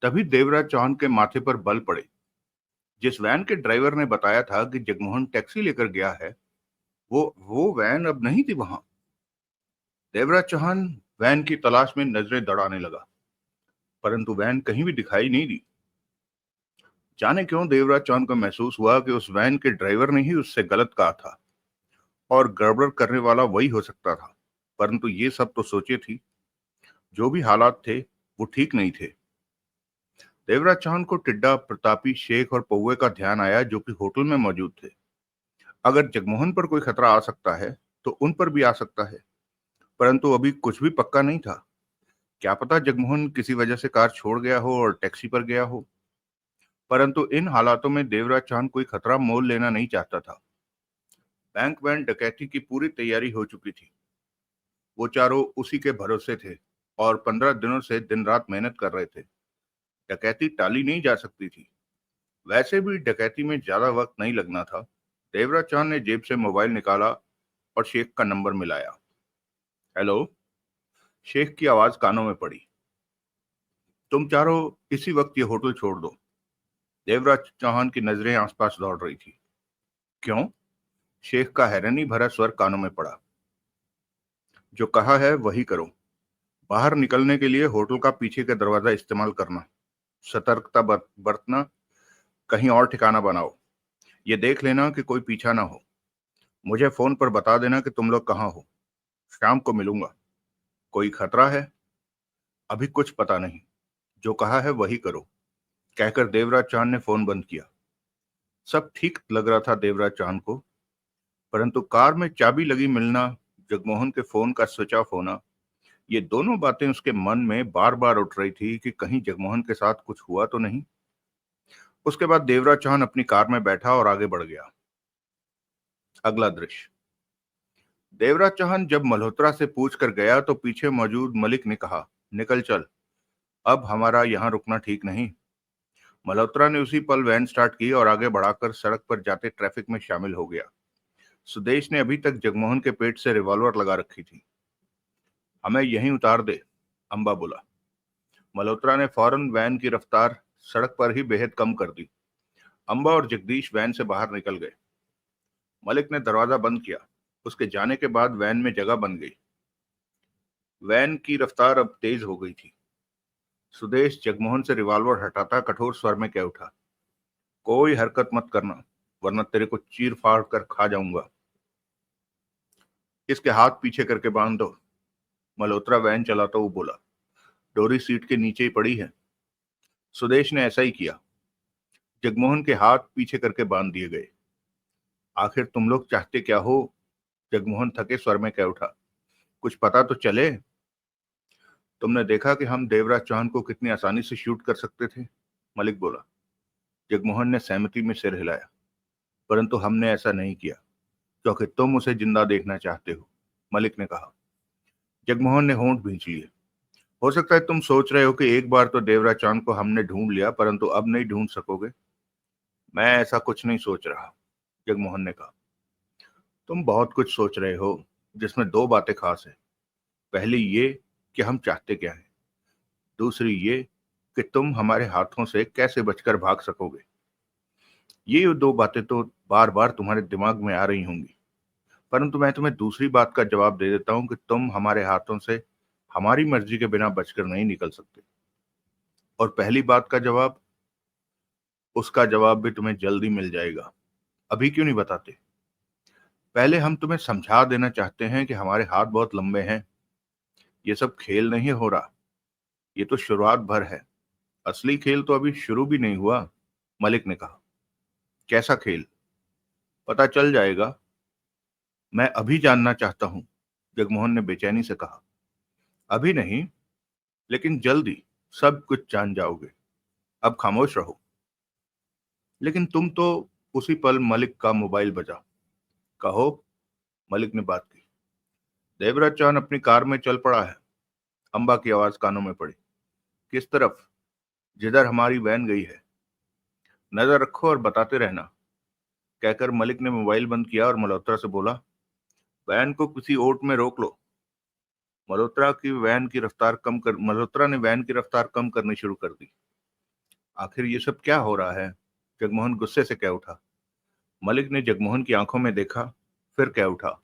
S1: तभी देवराज चौहान के माथे पर बल पड़े। जिस वैन के ड्राइवर ने बताया था कि जगमोहन टैक्सी लेकर गया है, वो वैन अब नहीं थी वहां। देवराज चौहान वैन की तलाश में नजरें दौड़ाने लगा, परंतु वैन कहीं भी दिखाई नहीं दी। जाने क्यों देवराज चौहान को महसूस हुआ कि उस वैन के ड्राइवर ने ही उससे गलत कहा था और गड़बड़ करने वाला वही हो सकता था। परंतु ये सब तो सोचे थी। जो भी हालात थे, वो ठीक नहीं थे। देवराज चौहान को टिड्डा, प्रतापी, शेख और पौवे का ध्यान आया, जो कि होटल में मौजूद थे। अगर जगमोहन पर कोई खतरा आ सकता है, तो उन पर भी आ सकता है, परंतु अभी कुछ भी पक्का नहीं था। क्या पता जगमोहन किसी वजह से कार छोड़ गया हो और टैक्सी पर गया हो। परंतु इन हालातों में देवराज चौहान कोई खतरा मोल लेना नहीं चाहता था। बैंक वैन डकैती की पूरी तैयारी हो चुकी थी। वो चारों उसी के भरोसे थे। और 15 दिनों से दिन रात मेहनत कर रहे थे। डकैती टाली नहीं जा सकती थी। वैसे भी डकैती में ज्यादा वक्त नहीं लगना था। देवराज चांद ने जेब से मोबाइल निकाला और शेख का नंबर मिलाया। हेलो। शेख की आवाज कानों में पड़ी। तुम चारों इसी वक्त ये होटल छोड़ दो। देवराज चौहान की नजरें आसपास दौड़ रही थी। क्यों? शेख का हैरानी भरा स्वर कानों में पड़ा। जो कहा है वही करो। बाहर निकलने के लिए होटल का पीछे का दरवाजा इस्तेमाल करना। सतर्कता बरतना। कहीं और ठिकाना बनाओ। ये देख लेना कि कोई पीछा ना हो। मुझे फोन पर बता देना कि तुम लोग कहाँ हो। शाम को मिलूंगा। कोई खतरा है? अभी कुछ पता नहीं। जो कहा है वही करो, कहकर देवराज चांद ने फोन बंद किया। सब ठीक लग रहा था देवराज चांद को, परंतु कार में चाबी लगी मिलना, जगमोहन के फोन का स्विच ऑफ होना, ये दोनों बातें उसके मन में बार बार उठ रही थी कि कहीं जगमोहन के साथ कुछ हुआ तो नहीं। उसके बाद देवराज चांद अपनी कार में बैठा और आगे बढ़ गया। अगला दृश्य। देवराज चौहान जब मल्होत्रा से पूछ कर गया तो पीछे मौजूद मलिक ने कहा, निकल चल, अब हमारा यहाँ रुकना ठीक नहीं। मल्होत्रा ने उसी पल वैन स्टार्ट की और आगे बढ़ाकर सड़क पर जाते ट्रैफिक में शामिल हो गया। सुदेश ने अभी तक जगमोहन के पेट से रिवॉल्वर लगा रखी थी। हमें यहीं उतार दे, अंबा बोला। मल्होत्रा ने फौरन वैन की रफ्तार सड़क पर ही बेहद कम कर दी। अंबा और जगदीश वैन से बाहर निकल गए। मलिक ने दरवाजा बंद किया। उसके जाने के बाद वैन में जगह बन गई। वैन की रफ्तार अब तेज हो गई थी। सुदेश जगमोहन से रिवॉल्वर हटाता कठोर स्वर में कह उठा, कोई हरकत मत करना, वरना तेरे को चीर फाड़ कर खा जाऊंगा। इसके हाथ पीछे करके बांध दो। मल्होत्रा वैन चलाता हुआ बोला, डोरी सीट के नीचे ही पड़ी है। सुदेश ने ऐसा ही किया। जगमोहन के हाथ पीछे करके बांध दिए गए। आखिर तुम लोग चाहते क्या हो? जगमोहन थके स्वर में कह उठा, कुछ पता तो चले। तुमने देखा कि हम देवराज चौहान को कितनी आसानी से शूट कर सकते थे, मलिक बोला। जगमोहन ने सहमति में सिर हिलाया। परंतु हमने ऐसा नहीं किया क्योंकि तुम उसे जिंदा देखना चाहते हो, मलिक ने कहा। जगमोहन ने होंठ भींच लिए। हो सकता है तुम सोच रहे हो कि एक बार तो देवराज चांद को हमने ढूंढ लिया, परंतु अब नहीं ढूंढ सकोगे। मैं ऐसा कुछ नहीं सोच रहा, जगमोहन ने कहा। तुम बहुत कुछ सोच रहे हो, जिसमें दो बातें खास है। पहली ये कि हम चाहते क्या हैं। दूसरी ये कि तुम हमारे हाथों से कैसे बचकर भाग सकोगे। ये दो बातें तो बार बार तुम्हारे दिमाग में आ रही होंगी, परंतु मैं तुम्हें दूसरी बात का जवाब दे देता हूं कि तुम हमारे हाथों से हमारी मर्जी के बिना बचकर नहीं निकल सकते। और पहली बात का जवाब, उसका जवाब भी तुम्हें जल्दी मिल जाएगा। अभी क्यों नहीं बताते? पहले हम तुम्हें समझा देना चाहते हैं कि हमारे हाथ बहुत लंबे हैं। ये सब खेल नहीं हो रहा, ये तो शुरुआत भर है। असली खेल तो अभी शुरू भी नहीं हुआ, मलिक ने कहा। कैसा खेल? पता चल जाएगा। मैं अभी जानना चाहता हूं, जगमोहन ने बेचैनी से कहा। अभी नहीं, लेकिन जल्दी सब कुछ जान जाओगे। अब खामोश रहो। लेकिन तुम तो, उसी पल मलिक का मोबाइल बजा। कहो, मलिक ने बात की। देवराज चांद अपनी कार में चल पड़ा है। अंबा की आवाज कानों में पड़ी। किस तरफ? जिधर हमारी वैन गई है। नजर रखो और बताते रहना, कहकर मलिक ने मोबाइल बंद किया और मल्होत्रा से बोला, वैन को किसी ओट में रोक लो। मल्होत्रा ने वैन की रफ्तार कम करनी शुरू कर दी। आखिर ये सब क्या हो रहा है? जगमोहन गुस्से से कह उठा। मलिक ने जगमोहन की आंखों में देखा, फिर कह उठा,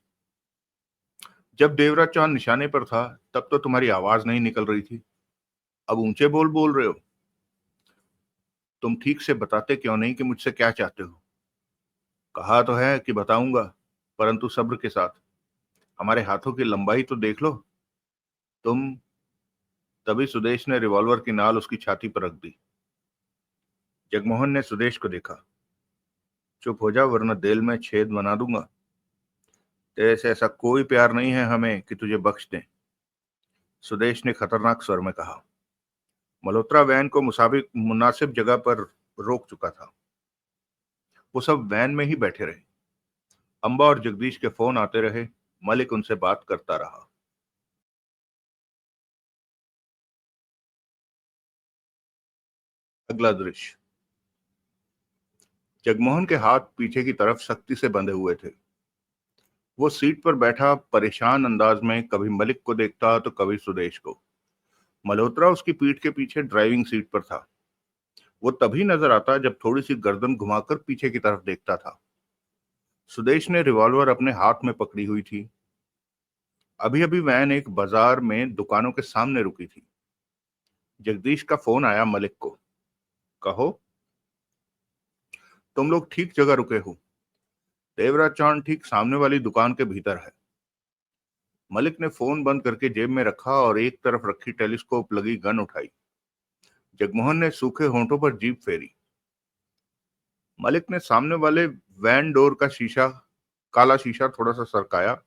S1: जब देवराज चांद निशाने पर था तब तो तुम्हारी आवाज नहीं निकल रही थी। अब ऊंचे बोल बोल रहे हो। तुम ठीक से बताते क्यों नहीं कि मुझसे क्या चाहते हो? कहा तो है कि बताऊंगा, परंतु सब्र के साथ। हमारे हाथों की लंबाई तो देख लो। तुम तभी सुदेश ने रिवॉल्वर की नाल उसकी छाती पर रख दी। जगमोहन ने सुदेश को देखा। चुप हो जा, वरना दिल में छेद बना दूंगा। तेरे से ऐसा कोई प्यार नहीं है हमें कि तुझे बख्श दें, सुदेश ने खतरनाक स्वर में कहा। मल्होत्रा वैन को मुनासिब जगह पर रोक चुका था। वो सब वैन में ही बैठे रहे। अंबा और जगदीश के फोन आते रहे। मलिक उनसे बात करता रहा। अगला दृश्य। जगमोहन के हाथ पीछे की तरफ सख्ती से बंधे हुए थे। वो सीट पर बैठा परेशान अंदाज में कभी मलिक को देखता तो कभी सुदेश को। मल्होत्रा उसकी पीठ के पीछे ड्राइविंग सीट पर था। वो तभी नजर आता जब थोड़ी सी गर्दन घुमाकर पीछे की तरफ देखता था। सुदेश ने रिवॉल्वर अपने हाथ में पकड़ी हुई थी। अभी अभी वैन एक बाजार में दुकानों के सामने रुकी थी। जगदीश का फोन आया मलिक को। कहो, तुम लोग ठीक जगह रुके हो। देवराज चांद ठीक सामने वाली दुकान के भीतर है। मलिक ने फोन बंद करके जेब में रखा और एक तरफ रखी टेलीस्कोप लगी गन उठाई। जगमोहन ने सूखे होंठों पर जीभ फेरी। मलिक ने सामने वाले वैन डोर का काला शीशा थोड़ा सा सरकाया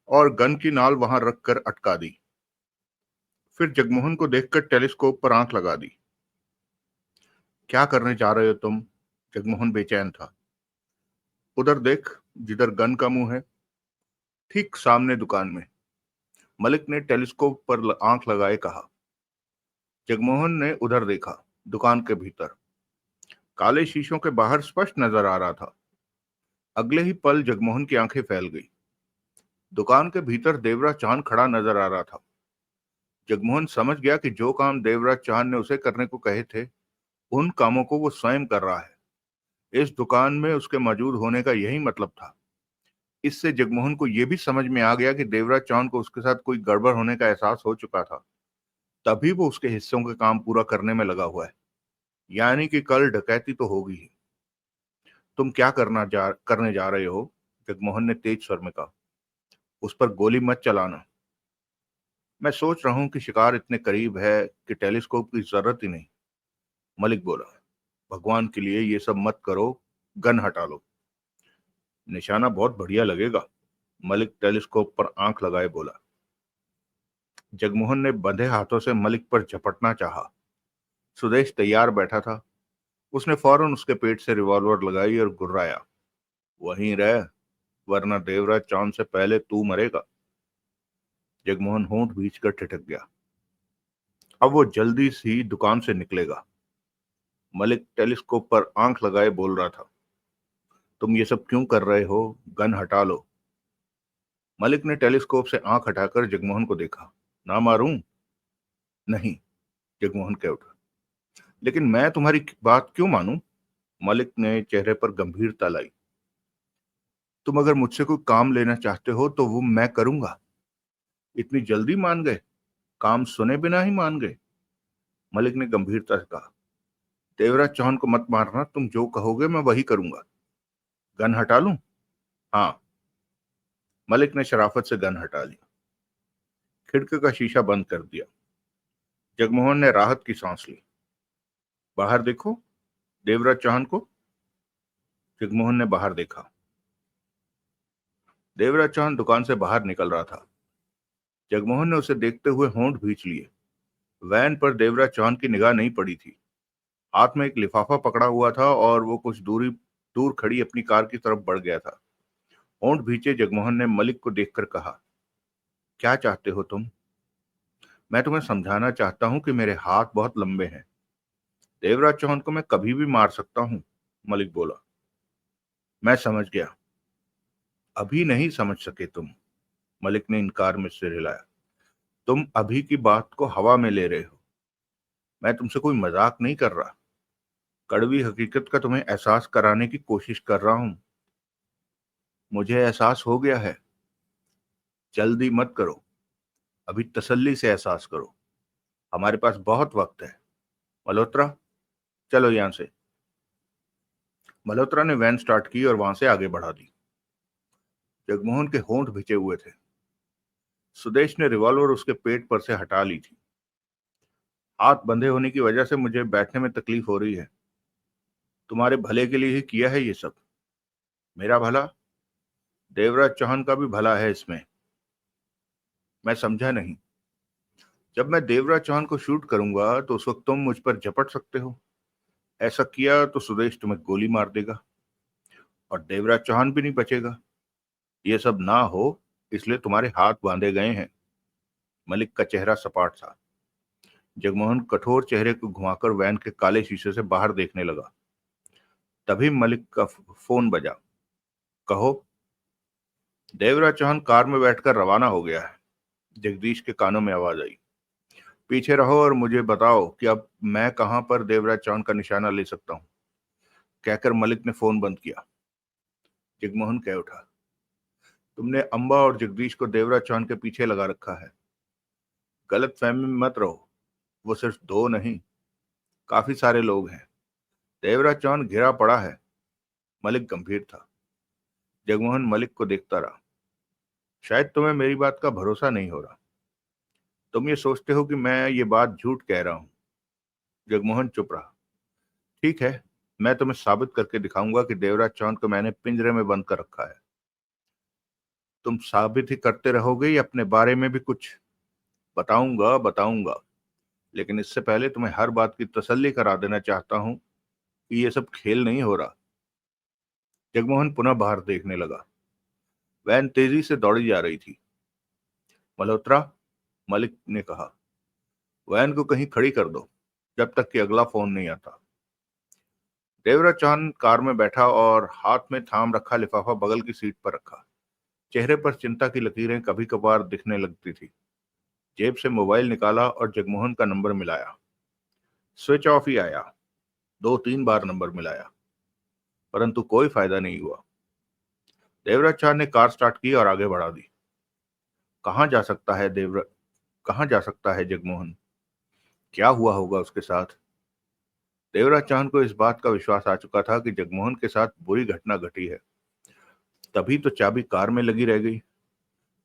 S1: और गन की नाल वहां रखकर अटका दी। फिर जगमोहन को देखकर टेलीस्कोप पर आंख लगा दी। क्या करने जा रहे हो तुम? जगमोहन बेचैन था। उधर देख, जिधर गन का मुंह है। ठीक सामने दुकान में। मलिक ने टेलीस्कोप पर आंख लगाए कहा। जगमोहन ने उधर देखा। दुकान के भीतर काले शीशों के बाहर स्पष्ट नजर आ रहा था। अगले ही पल जगमोहन की आंखें फैल गई। दुकान के भीतर देवराज चांद खड़ा नजर आ रहा था। जगमोहन समझ गया कि जो काम देवराज चांद ने उसे करने को कहे थे, उन कामों को वो स्वयं कर रहा है। इस दुकान में उसके मौजूद होने का यही मतलब था। इससे जगमोहन को यह भी समझ में आ गया कि देवराज चांद को उसके साथ कोई गड़बड़ होने का एहसास हो चुका था। तभी वो उसके हिस्सों के काम पूरा करने में लगा हुआ है। यानी कि कल डकैती तो होगी ही। तुम क्या करने जा रहे हो? जगमोहन ने तेज स्वर में कहा। उस पर गोली मत चलाना। मैं सोच रहा हूं कि शिकार इतने करीब है कि टेलीस्कोप की जरूरत ही नहीं। मलिक बोला। भगवान के लिए ये सब मत करो। गन हटा लो। निशाना बहुत बढ़िया लगेगा। मलिक टेलीस्कोप पर आंख लगाए बोला। जगमोहन ने बंधे हाथों से मलिक पर झपटना चाहा। सुदेश तैयार बैठा था। उसने फौरन उसके पेट से रिवॉल्वर लगाई और गुर्राया। वहीं रह, वरना देवराज चांद से पहले तू मरेगा। जगमोहन होंठ भींचकर ठिठक गया। अब वो जल्दी सी दुकान से निकलेगा। मलिक टेलीस्कोप पर आंख लगाए बोल रहा था। तुम ये सब क्यों कर रहे हो? गन हटा लो। मलिक ने टेलीस्कोप से आंख हटाकर जगमोहन को देखा। ना मारूं? नहीं, जगमोहन कह उठा। लेकिन मैं तुम्हारी बात क्यों मानूं? मलिक ने चेहरे पर गंभीरता लाई। तुम अगर मुझसे कोई काम लेना चाहते हो तो वो मैं करूंगा। इतनी जल्दी मान गए? काम सुने बिना ही मान गए? मलिक ने गंभीरता से कहा। देवराज चौहान को मत मारना। तुम जो कहोगे मैं वही करूंगा। गन हटा लूं? हाँ। मलिक ने शराफत से गन हटा लिया। खिड़की का शीशा बंद कर दिया। जगमोहन ने राहत की सांस ली। बाहर देखो देवराज चौहान को। जगमोहन ने बाहर देखा। देवराज चौहान दुकान से बाहर निकल रहा था। जगमोहन ने उसे देखते हुए होंठ भींच लिए। वैन पर देवराज चौहान की निगाह नहीं पड़ी थी। हाथ में एक लिफाफा पकड़ा हुआ था और वो कुछ दूर खड़ी अपनी कार की तरफ बढ़ गया था। होंठ भींचे जगमोहन ने मलिक को देखकर कहा। क्या चाहते हो तुम? मैं तुम्हें समझाना चाहता हूं कि मेरे हाथ बहुत लंबे हैं। देवराज चौहान को मैं कभी भी मार सकता हूं। मलिक बोला। मैं समझ गया। अभी नहीं समझ सके तुम। मलिक ने इनकार में सिर हिलाया। तुम अभी की बात को हवा में ले रहे हो। मैं तुमसे कोई मजाक नहीं कर रहा। कड़वी हकीकत का तुम्हें एहसास कराने की कोशिश कर रहा हूं। मुझे एहसास हो गया है। जल्दी मत करो। अभी तसल्ली से एहसास करो। हमारे पास बहुत वक्त है। मल्होत्रा, चलो यहां से। मल्होत्रा ने वैन स्टार्ट की और वहां से आगे बढ़ा दी। जगमोहन के होंठ भिजे हुए थे। सुदेश ने रिवॉल्वर उसके पेट पर से हटा ली थी। हाथ बंधे होने की वजह से मुझे बैठने में तकलीफ हो रही है। तुम्हारे भले के लिए ही किया है ये सब। मेरा भला? देवराज चौहान का भी भला है इसमें। मैं समझा नहीं। जब मैं देवराज चौहान को शूट करूंगा तो उस वक्त तुम मुझ पर झपट सकते हो। ऐसा किया तो सुदेश तुम्हें गोली मार देगा और देवराज चौहान भी नहीं बचेगा। ये सब ना हो, इसलिए तुम्हारे हाथ बांधे गए हैं। मलिक का चेहरा सपाट था। जगमोहन कठोर चेहरे को घुमाकर वैन के काले शीशे से बाहर देखने लगा। तभी मलिक का फोन बजा। कहो। देवराज चौहान कार में बैठकर रवाना हो गया है, जगदीश के कानों में आवाज आई। पीछे रहो और मुझे बताओ कि अब मैं कहां पर देवराज चौहान का निशाना ले सकता हूं, कहकर मलिक ने फोन बंद किया। जगमोहन कह उठा, तुमने अंबा और जगदीश को देवराज चौहान के पीछे लगा रखा है। गलत फहमी में मत रहो, वो सिर्फ दो नहीं, काफी सारे लोग हैं। देवराज चौहान घिरा पड़ा है। मलिक गंभीर था। जगमोहन मलिक को देखता रहा। शायद तुम्हें मेरी बात का भरोसा नहीं हो रहा। तुम ये सोचते हो कि मैं ये बात झूठ कह रहा हूं। जगमोहन चुप रहा। ठीक है, मैं तुम्हें साबित करके दिखाऊंगा कि देवराज चौहान को मैंने पिंजरे में बंद कर रखा है। तुम साबित ही करते रहोगे या अपने बारे में भी कुछ? बताऊंगा बताऊंगा, लेकिन इससे पहले तुम्हें हर बात की तसल्ली करा देना चाहता हूं कि ये सब खेल नहीं हो रहा। जगमोहन पुनः बाहर देखने लगा। वैन तेजी से दौड़ी जा रही थी। मल्होत्रा, मलिक ने कहा, वैन को कहीं खड़ी कर दो जब तक कि अगला फोन नहीं आता। देवराज चौहान कार में बैठा और हाथ में थाम रखा लिफाफा बगल की सीट पर रखा। चेहरे पर चिंता की लकीरें कभी कभार दिखने लगती थी। जेब से मोबाइल निकाला और जगमोहन का नंबर मिलाया। स्विच ऑफ ही आया। 2-3 बार नंबर मिलाया, परंतु कोई फायदा नहीं हुआ। देवराज चौहान ने कार स्टार्ट की और आगे बढ़ा दी। कहाँ जा सकता है कहाँ जा सकता है जगमोहन? क्या हुआ होगा उसके साथ? देवराज चौहान को इस बात का विश्वास आ चुका था कि जगमोहन के साथ बुरी घटना घटी है। तभी तो चाबी कार में लगी रह गई,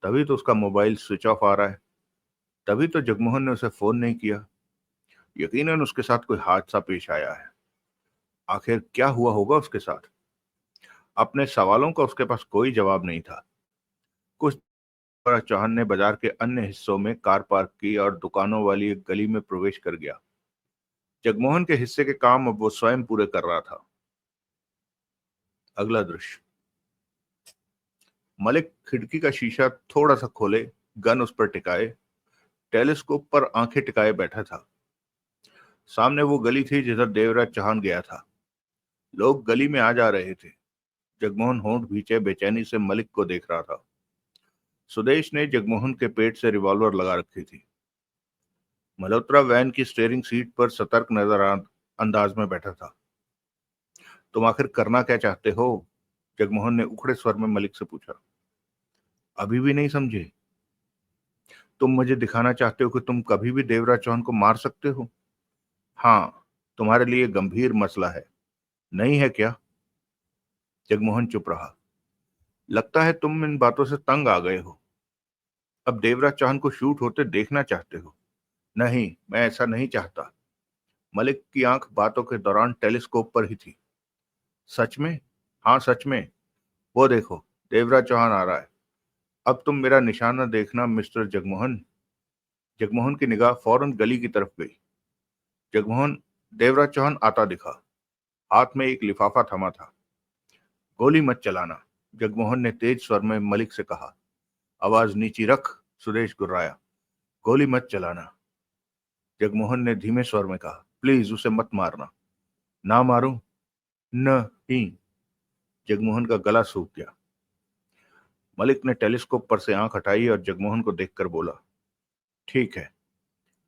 S1: तभी तो उसका मोबाइल स्विच ऑफ आ रहा है, तभी तो जगमोहन ने उसे फोन नहीं किया। यकीनन उसके साथ कोई हादसा पेश आया है। आखिर क्या हुआ होगा उसके साथ? अपने सवालों का उसके पास कोई जवाब नहीं था। कुछ देर बाद चौहान ने बाजार के अन्य हिस्सों में कार पार्क की और दुकानों वाली एक गली में प्रवेश कर गया। जगमोहन के हिस्से के काम अब वो स्वयं पूरे कर रहा था। अगला दृश्य। मलिक खिड़की का शीशा थोड़ा सा खोले, गन उस पर टिकाए, टेलीस्कोप पर आंखें टिकाए बैठा था। सामने वो गली थी जिधर देवराज चौहान गया था। लोग गली में आ जा रहे थे। जगमोहन होंठ भींचे बेचैनी से मलिक को देख रहा था। सुदेश ने जगमोहन के पेट से रिवॉल्वर लगा रखी थी। मल्होत्रा वैन की स्टीयरिंग सीट पर सतर्क अंदाज में बैठा था। तुम आखिर करना क्या चाहते हो? जगमोहन ने उखड़े स्वर में मलिक से पूछा। अभी भी नहीं समझे? तुम मुझे दिखाना चाहते हो कि तुम कभी भी देवराज चौहान को मार सकते हो? हाँ, तुम्हारे लिए गंभीर मसला है, नहीं है क्या? जगमोहन चुप रहा। लगता है तुम इन बातों से तंग आ गए हो। अब देवराज चौहान को शूट होते देखना चाहते हो। नहीं, मैं ऐसा नहीं चाहता। मलिक की आंख बातों के दौरान टेलीस्कोप पर ही थी। सच में? हाँ, सच में। वो देखो, देवराज चौहान आ रहा है। अब तुम मेरा निशाना देखना मिस्टर जगमोहन। जगमोहन की निगाह फौरन गली की तरफ गई। जगमोहन, देवराज चौहान आता दिखा। हाथ में एक लिफाफा थमा था। गोली मत चलाना, जगमोहन ने तेज स्वर में मलिक से कहा। आवाज नीची रख, सुरेश गुर्राया। गोली मत चलाना। जगमोहन ने धीमे स्वर में कहा, प्लीज उसे मत मारना। ना मारूं? नहीं। जगमोहन का गला सूख गया। मलिक ने टेलीस्कोप पर से आंख हटाई और जगमोहन को देखकर बोला, ठीक है,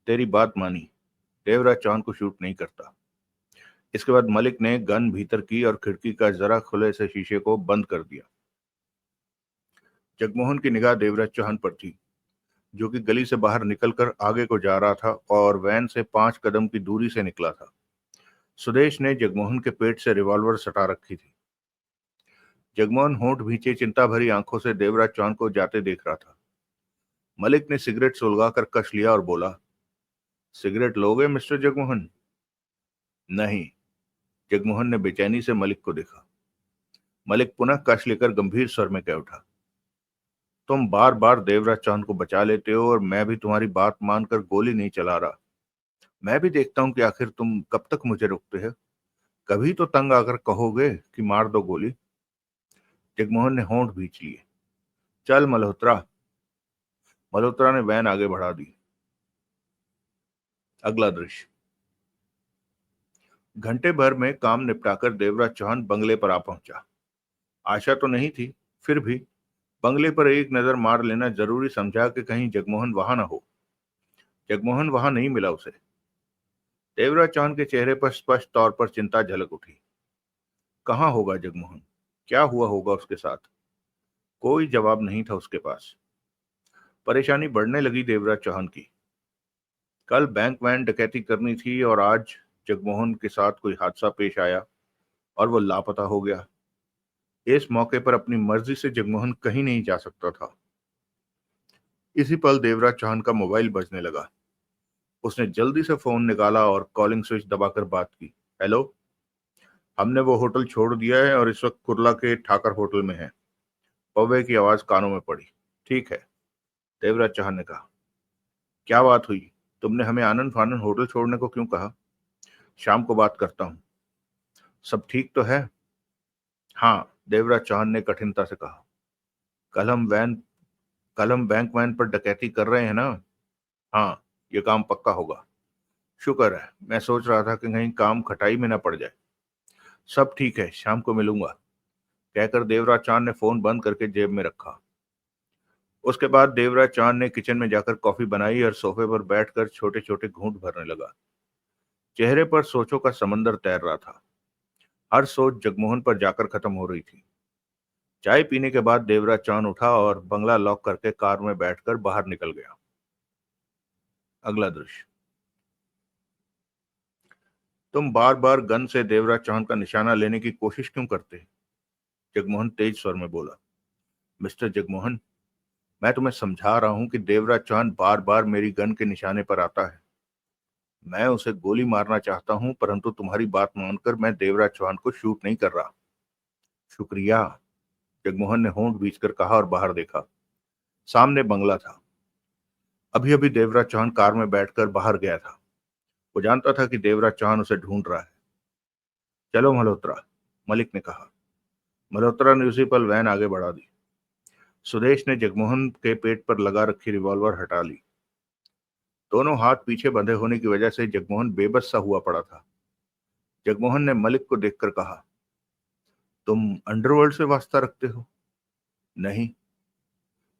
S1: तेरी बात मानी। देवराज चौहान को शूट नहीं करता। इसके बाद मलिक ने गन भीतर की और खिड़की का जरा खुले से शीशे को बंद कर दिया। जगमोहन की निगाह देवराज चौहान पर थी, जो कि गली से बाहर निकलकर आगे को जा रहा था और वैन से 5 कदम की दूरी से निकला था। सुदेश ने जगमोहन के पेट से रिवॉल्वर सटा रखी थी। जगमोहन होंठ भींचे चिंता भरी आंखों से देवराज चौहान को जाते देख रहा था। मलिक ने सिगरेट सुलगाकर कश लिया और बोला, सिगरेट लोगे मिस्टर जगमोहन? नहीं। जगमोहन ने बेचैनी से मलिक को देखा। मलिक पुनः कश लेकर गंभीर स्वर में कह उठा, तुम बार बार देवराज चौहान को बचा लेते हो और मैं भी तुम्हारी बात मानकर गोली नहीं चला रहा। मैं भी देखता हूं कि आखिर तुम कब तक मुझे रोकते हो। कभी तो तंग आकर कहोगे कि मार दो गोली। जगमोहन ने होंठ भींच लिए। चल मल्होत्रा। मल्होत्रा ने वैन आगे बढ़ा दी। अगला दृश्य। घंटे भर में काम निपटाकर देवराज चौहान बंगले पर आ पहुंचा। आशा तो नहीं थी, फिर भी बंगले पर एक नजर मार लेना जरूरी समझा कि कहीं जगमोहन वहां न हो। जगमोहन वहां नहीं मिला उसे। देवराज चौहान के चेहरे पर स्पष्ट तौर पर चिंता झलक उठी। कहाँ होगा जगमोहन? क्या हुआ होगा उसके साथ? कोई जवाब नहीं था उसके पास। परेशानी बढ़ने लगी देवराज चौहान की। कल बैंक वैन डकैती करनी थी और आज जगमोहन के साथ कोई हादसा पेश आया और वो लापता हो गया। इस मौके पर अपनी मर्जी से जगमोहन कहीं नहीं जा सकता था। इसी पल देवराज चौहान का मोबाइल बजने लगा। उसने जल्दी से फोन निकाला और कॉलिंग स्विच दबाकर बात की। हेलो, हमने वो होटल छोड़ दिया है और इस वक्त कुर्ला के ठाकर होटल में है। कौवे की आवाज कानों में पड़ी। ठीक है, देवराज चौहान ने कहा। क्या बात हुई? तुमने हमें आनंद फानंद होटल छोड़ने को क्यों कहा? शाम को बात करता हूँ। सब ठीक तो है? हाँ, देवराज चौहान ने कठिनता से कहा। कल हम वैन कल हम बैंक वैन पर डकैती कर रहे हैं ना? हाँ, ये काम पक्का होगा। शुक्र है, मैं सोच रहा था कि कहीं काम खटाई में ना पड़ जाए। सब ठीक है, शाम को मिलूंगा, कहकर देवराज चांद ने फोन बंद करके जेब में रखा। उसके बाद देवराज चांद ने किचन में जाकर कॉफी बनाई और सोफे पर बैठकर छोटे छोटे घूंट भरने लगा। चेहरे पर सोचों का समंदर तैर रहा था। हर सोच जगमोहन पर जाकर खत्म हो रही थी। चाय पीने के बाद देवराज चांद उठा और बंगला लॉक करके कार में बैठकर बाहर निकल गया। अगला दृश्य। तुम बार बार गन से देवराज चांद का निशाना लेने की कोशिश क्यों करते? जगमोहन तेज स्वर में बोला। मिस्टर जगमोहन, मैं तुम्हें समझा रहा हूं कि देवराज चांद बार बार मेरी गन के निशाने पर आता है। मैं उसे गोली मारना चाहता हूं, परंतु तुम्हारी बात मानकर मैं देवराज चौहान को शूट नहीं कर रहा। शुक्रिया, जगमोहन ने होंठ भींचकर कहा और बाहर देखा। सामने बंगला था। अभी अभी देवराज चौहान कार में बैठकर बाहर गया था। वो जानता था कि देवराज चौहान उसे ढूंढ रहा है। चलो मल्होत्रा, मलिक ने कहा। मल्होत्रा ने उसी पल वैन आगे बढ़ा दी। सुदेश ने जगमोहन के पेट पर लगा रखी रिवॉल्वर हटा ली। दोनों हाथ पीछे बंधे होने की वजह से जगमोहन बेबस सा हुआ पड़ा था। जगमोहन ने मलिक को देखकर कहा, तुम अंडरवर्ल्ड से वास्ता रखते हो? नहीं।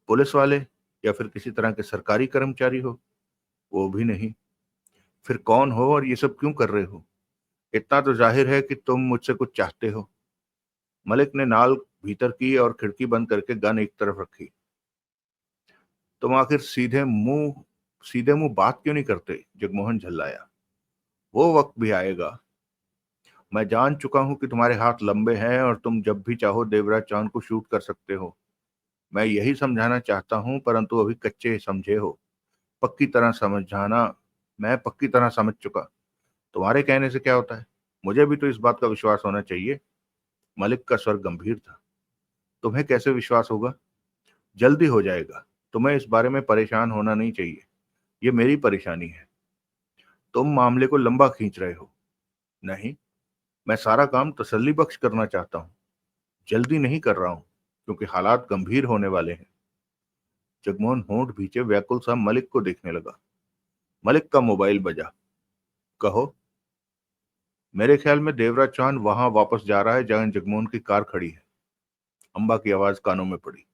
S1: पुलिस वाले या फिर किसी तरह के सरकारी कर्मचारी हो? वो भी नहीं। फिर कौन हो और ये सब क्यों कर रहे हो? इतना तो जाहिर है कि तुम मुझसे कुछ चाहते हो। मलिक ने नाल भीतर की और खिड़की बंद करके गन एक तरफ रखी। तुम आखिर सीधे मुंह बात क्यों नहीं करते? जगमोहन झल्लाया। वो वक्त भी आएगा। मैं जान चुका हूं कि तुम्हारे हाथ लंबे हैं और तुम जब भी चाहो देवराज चांद को शूट कर सकते हो। मैं यही समझाना चाहता हूं, परंतु अभी कच्चे समझे हो। पक्की तरह समझाना मैं पक्की तरह समझ चुका। तुम्हारे कहने से क्या होता है? मुझे भी तो इस बात का विश्वास होना चाहिए। मलिक का स्वर गंभीर था। तुम्हें कैसे विश्वास होगा? जल्दी हो जाएगा। तुम्हें इस बारे में परेशान होना नहीं चाहिए। ये मेरी परेशानी है। तुम मामले को लंबा खींच रहे हो। नहीं, मैं सारा काम तसल्ली बख्श करना चाहता हूँ। जल्दी नहीं कर रहा हूँ, क्योंकि हालात गंभीर होने वाले हैं। जगमोहन होंठ भींचे व्याकुल सा मलिक को देखने लगा। मलिक का मोबाइल बजा। कहो। मेरे ख्याल में देवराज चौहान वहां वापस जा रहा है जहां जगमोहन की कार खड़ी है। अंबा की आवाज कानों में पड़ी।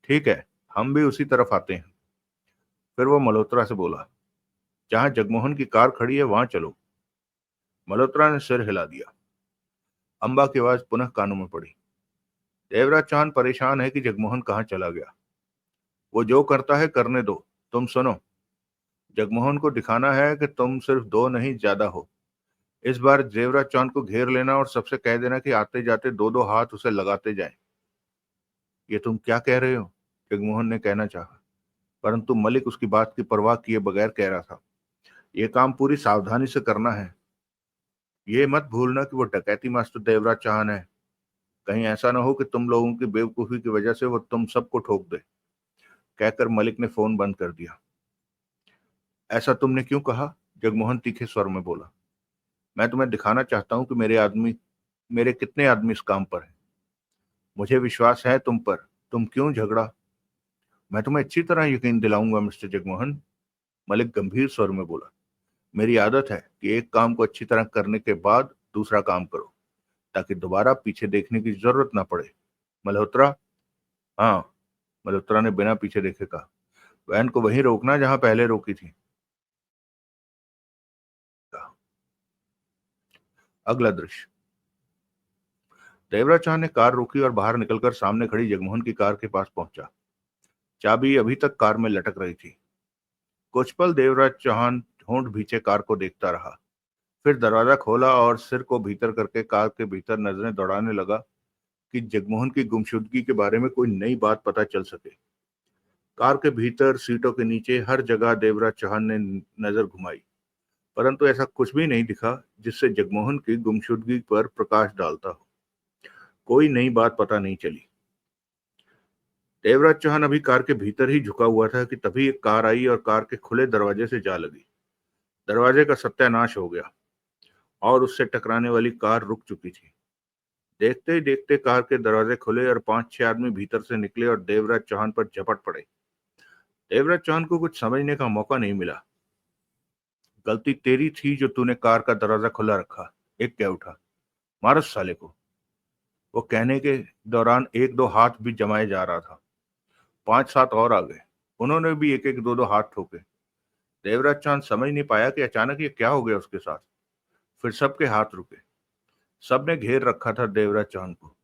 S1: ठीक है, हम भी उसी तरफ आते हैं। फिर वो मल्होत्रा से बोला, जहां जगमोहन की कार खड़ी है वहां चलो। मल्होत्रा ने सिर हिला दिया। अंबा की आवाज पुनः कानों में पड़ी। देवराज चौहान परेशान है कि जगमोहन कहाँ चला गया। वो जो करता है करने दो। तुम सुनो, जगमोहन को दिखाना है कि तुम सिर्फ दो नहीं ज्यादा हो। इस बार देवराज चौहान को घेर लेना और सबसे कह देना कि आते जाते दो दो हाथ उसे लगाते जाएं। ये तुम क्या कह रहे हो? जगमोहन ने कहना चाहा, परंतु मलिक उसकी बात की परवाह किए बगैर कह रहा था। ये काम पूरी सावधानी से करना है। ये मत भूलना कि वो डकैती मास्टर देवराज चौहान है। कहीं ऐसा ना हो कि तुम लोगों की बेवकूफी की वजह से वो तुम सबको ठोक दे। कहकर मलिक ने फोन बंद कर दिया। ऐसा तुमने क्यों कहा? जगमोहन तीखे स्वर में बोला। मैं तुम्हें दिखाना चाहता हूं कि मेरे कितने आदमी इस काम पर हैं। मुझे विश्वास है तुम पर। तुम क्यों झगड़ा? मैं तुम्हें अच्छी तरह यकीन दिलाऊंगा मिस्टर जगमोहन, मलिक गंभीर स्वर में बोला। मेरी आदत है कि एक काम को अच्छी तरह करने के बाद दूसरा काम करो, ताकि दोबारा पीछे देखने की जरूरत ना पड़े। मल्होत्रा। हाँ, मल्होत्रा ने बिना पीछे देखे कहा। वैन को वहीं रोकना जहां पहले रोकी थी। अगला दृश्य। देवराज चौहान ने कार रोकी और बाहर निकलकर सामने खड़ी जगमोहन की कार के पास पहुंचा। चाबी अभी तक कार में लटक रही थी। कुछ पल देवराज चौहान होंठ भींचे कार को देखता रहा, फिर दरवाजा खोला और सिर को भीतर करके कार के भीतर नजरें दौड़ाने लगा कि जगमोहन की गुमशुदगी के बारे में कोई नई बात पता चल सके। कार के भीतर, सीटों के नीचे, हर जगह देवराज चौहान ने नजर घुमाई, परंतु ऐसा कुछ भी नहीं दिखा जिससे जगमोहन की गुमशुदगी पर प्रकाश डालता हो। कोई नई बात पता नहीं चली। देवराज चौहान अभी कार के भीतर ही झुका हुआ था कि तभी एक कार आई और कार के खुले दरवाजे से जा लगी। दरवाजे का सत्यानाश हो गया और उससे टकराने वाली कार रुक चुकी थी। देखते ही देखते कार के दरवाजे खुले और 5-6 आदमी भीतर से निकले और देवराज चौहान पर झपट पड़े। देवराज चौहान को कुछ समझने का मौका नहीं मिला। गलती तेरी थी जो तूने कार का दरवाजा खुला रखा, एक कह उठा। मारो साले को। वो कहने के दौरान एक दो हाथ भी जमाए जा रहा था। 5-7 और आ गए। उन्होंने भी एक एक दो दो हाथ ठोके। देवराज चौहान समझ नहीं पाया कि अचानक ये क्या हो गया उसके साथ। फिर सबके हाथ रुके। सबने घेर रखा था देवराज चौहान को।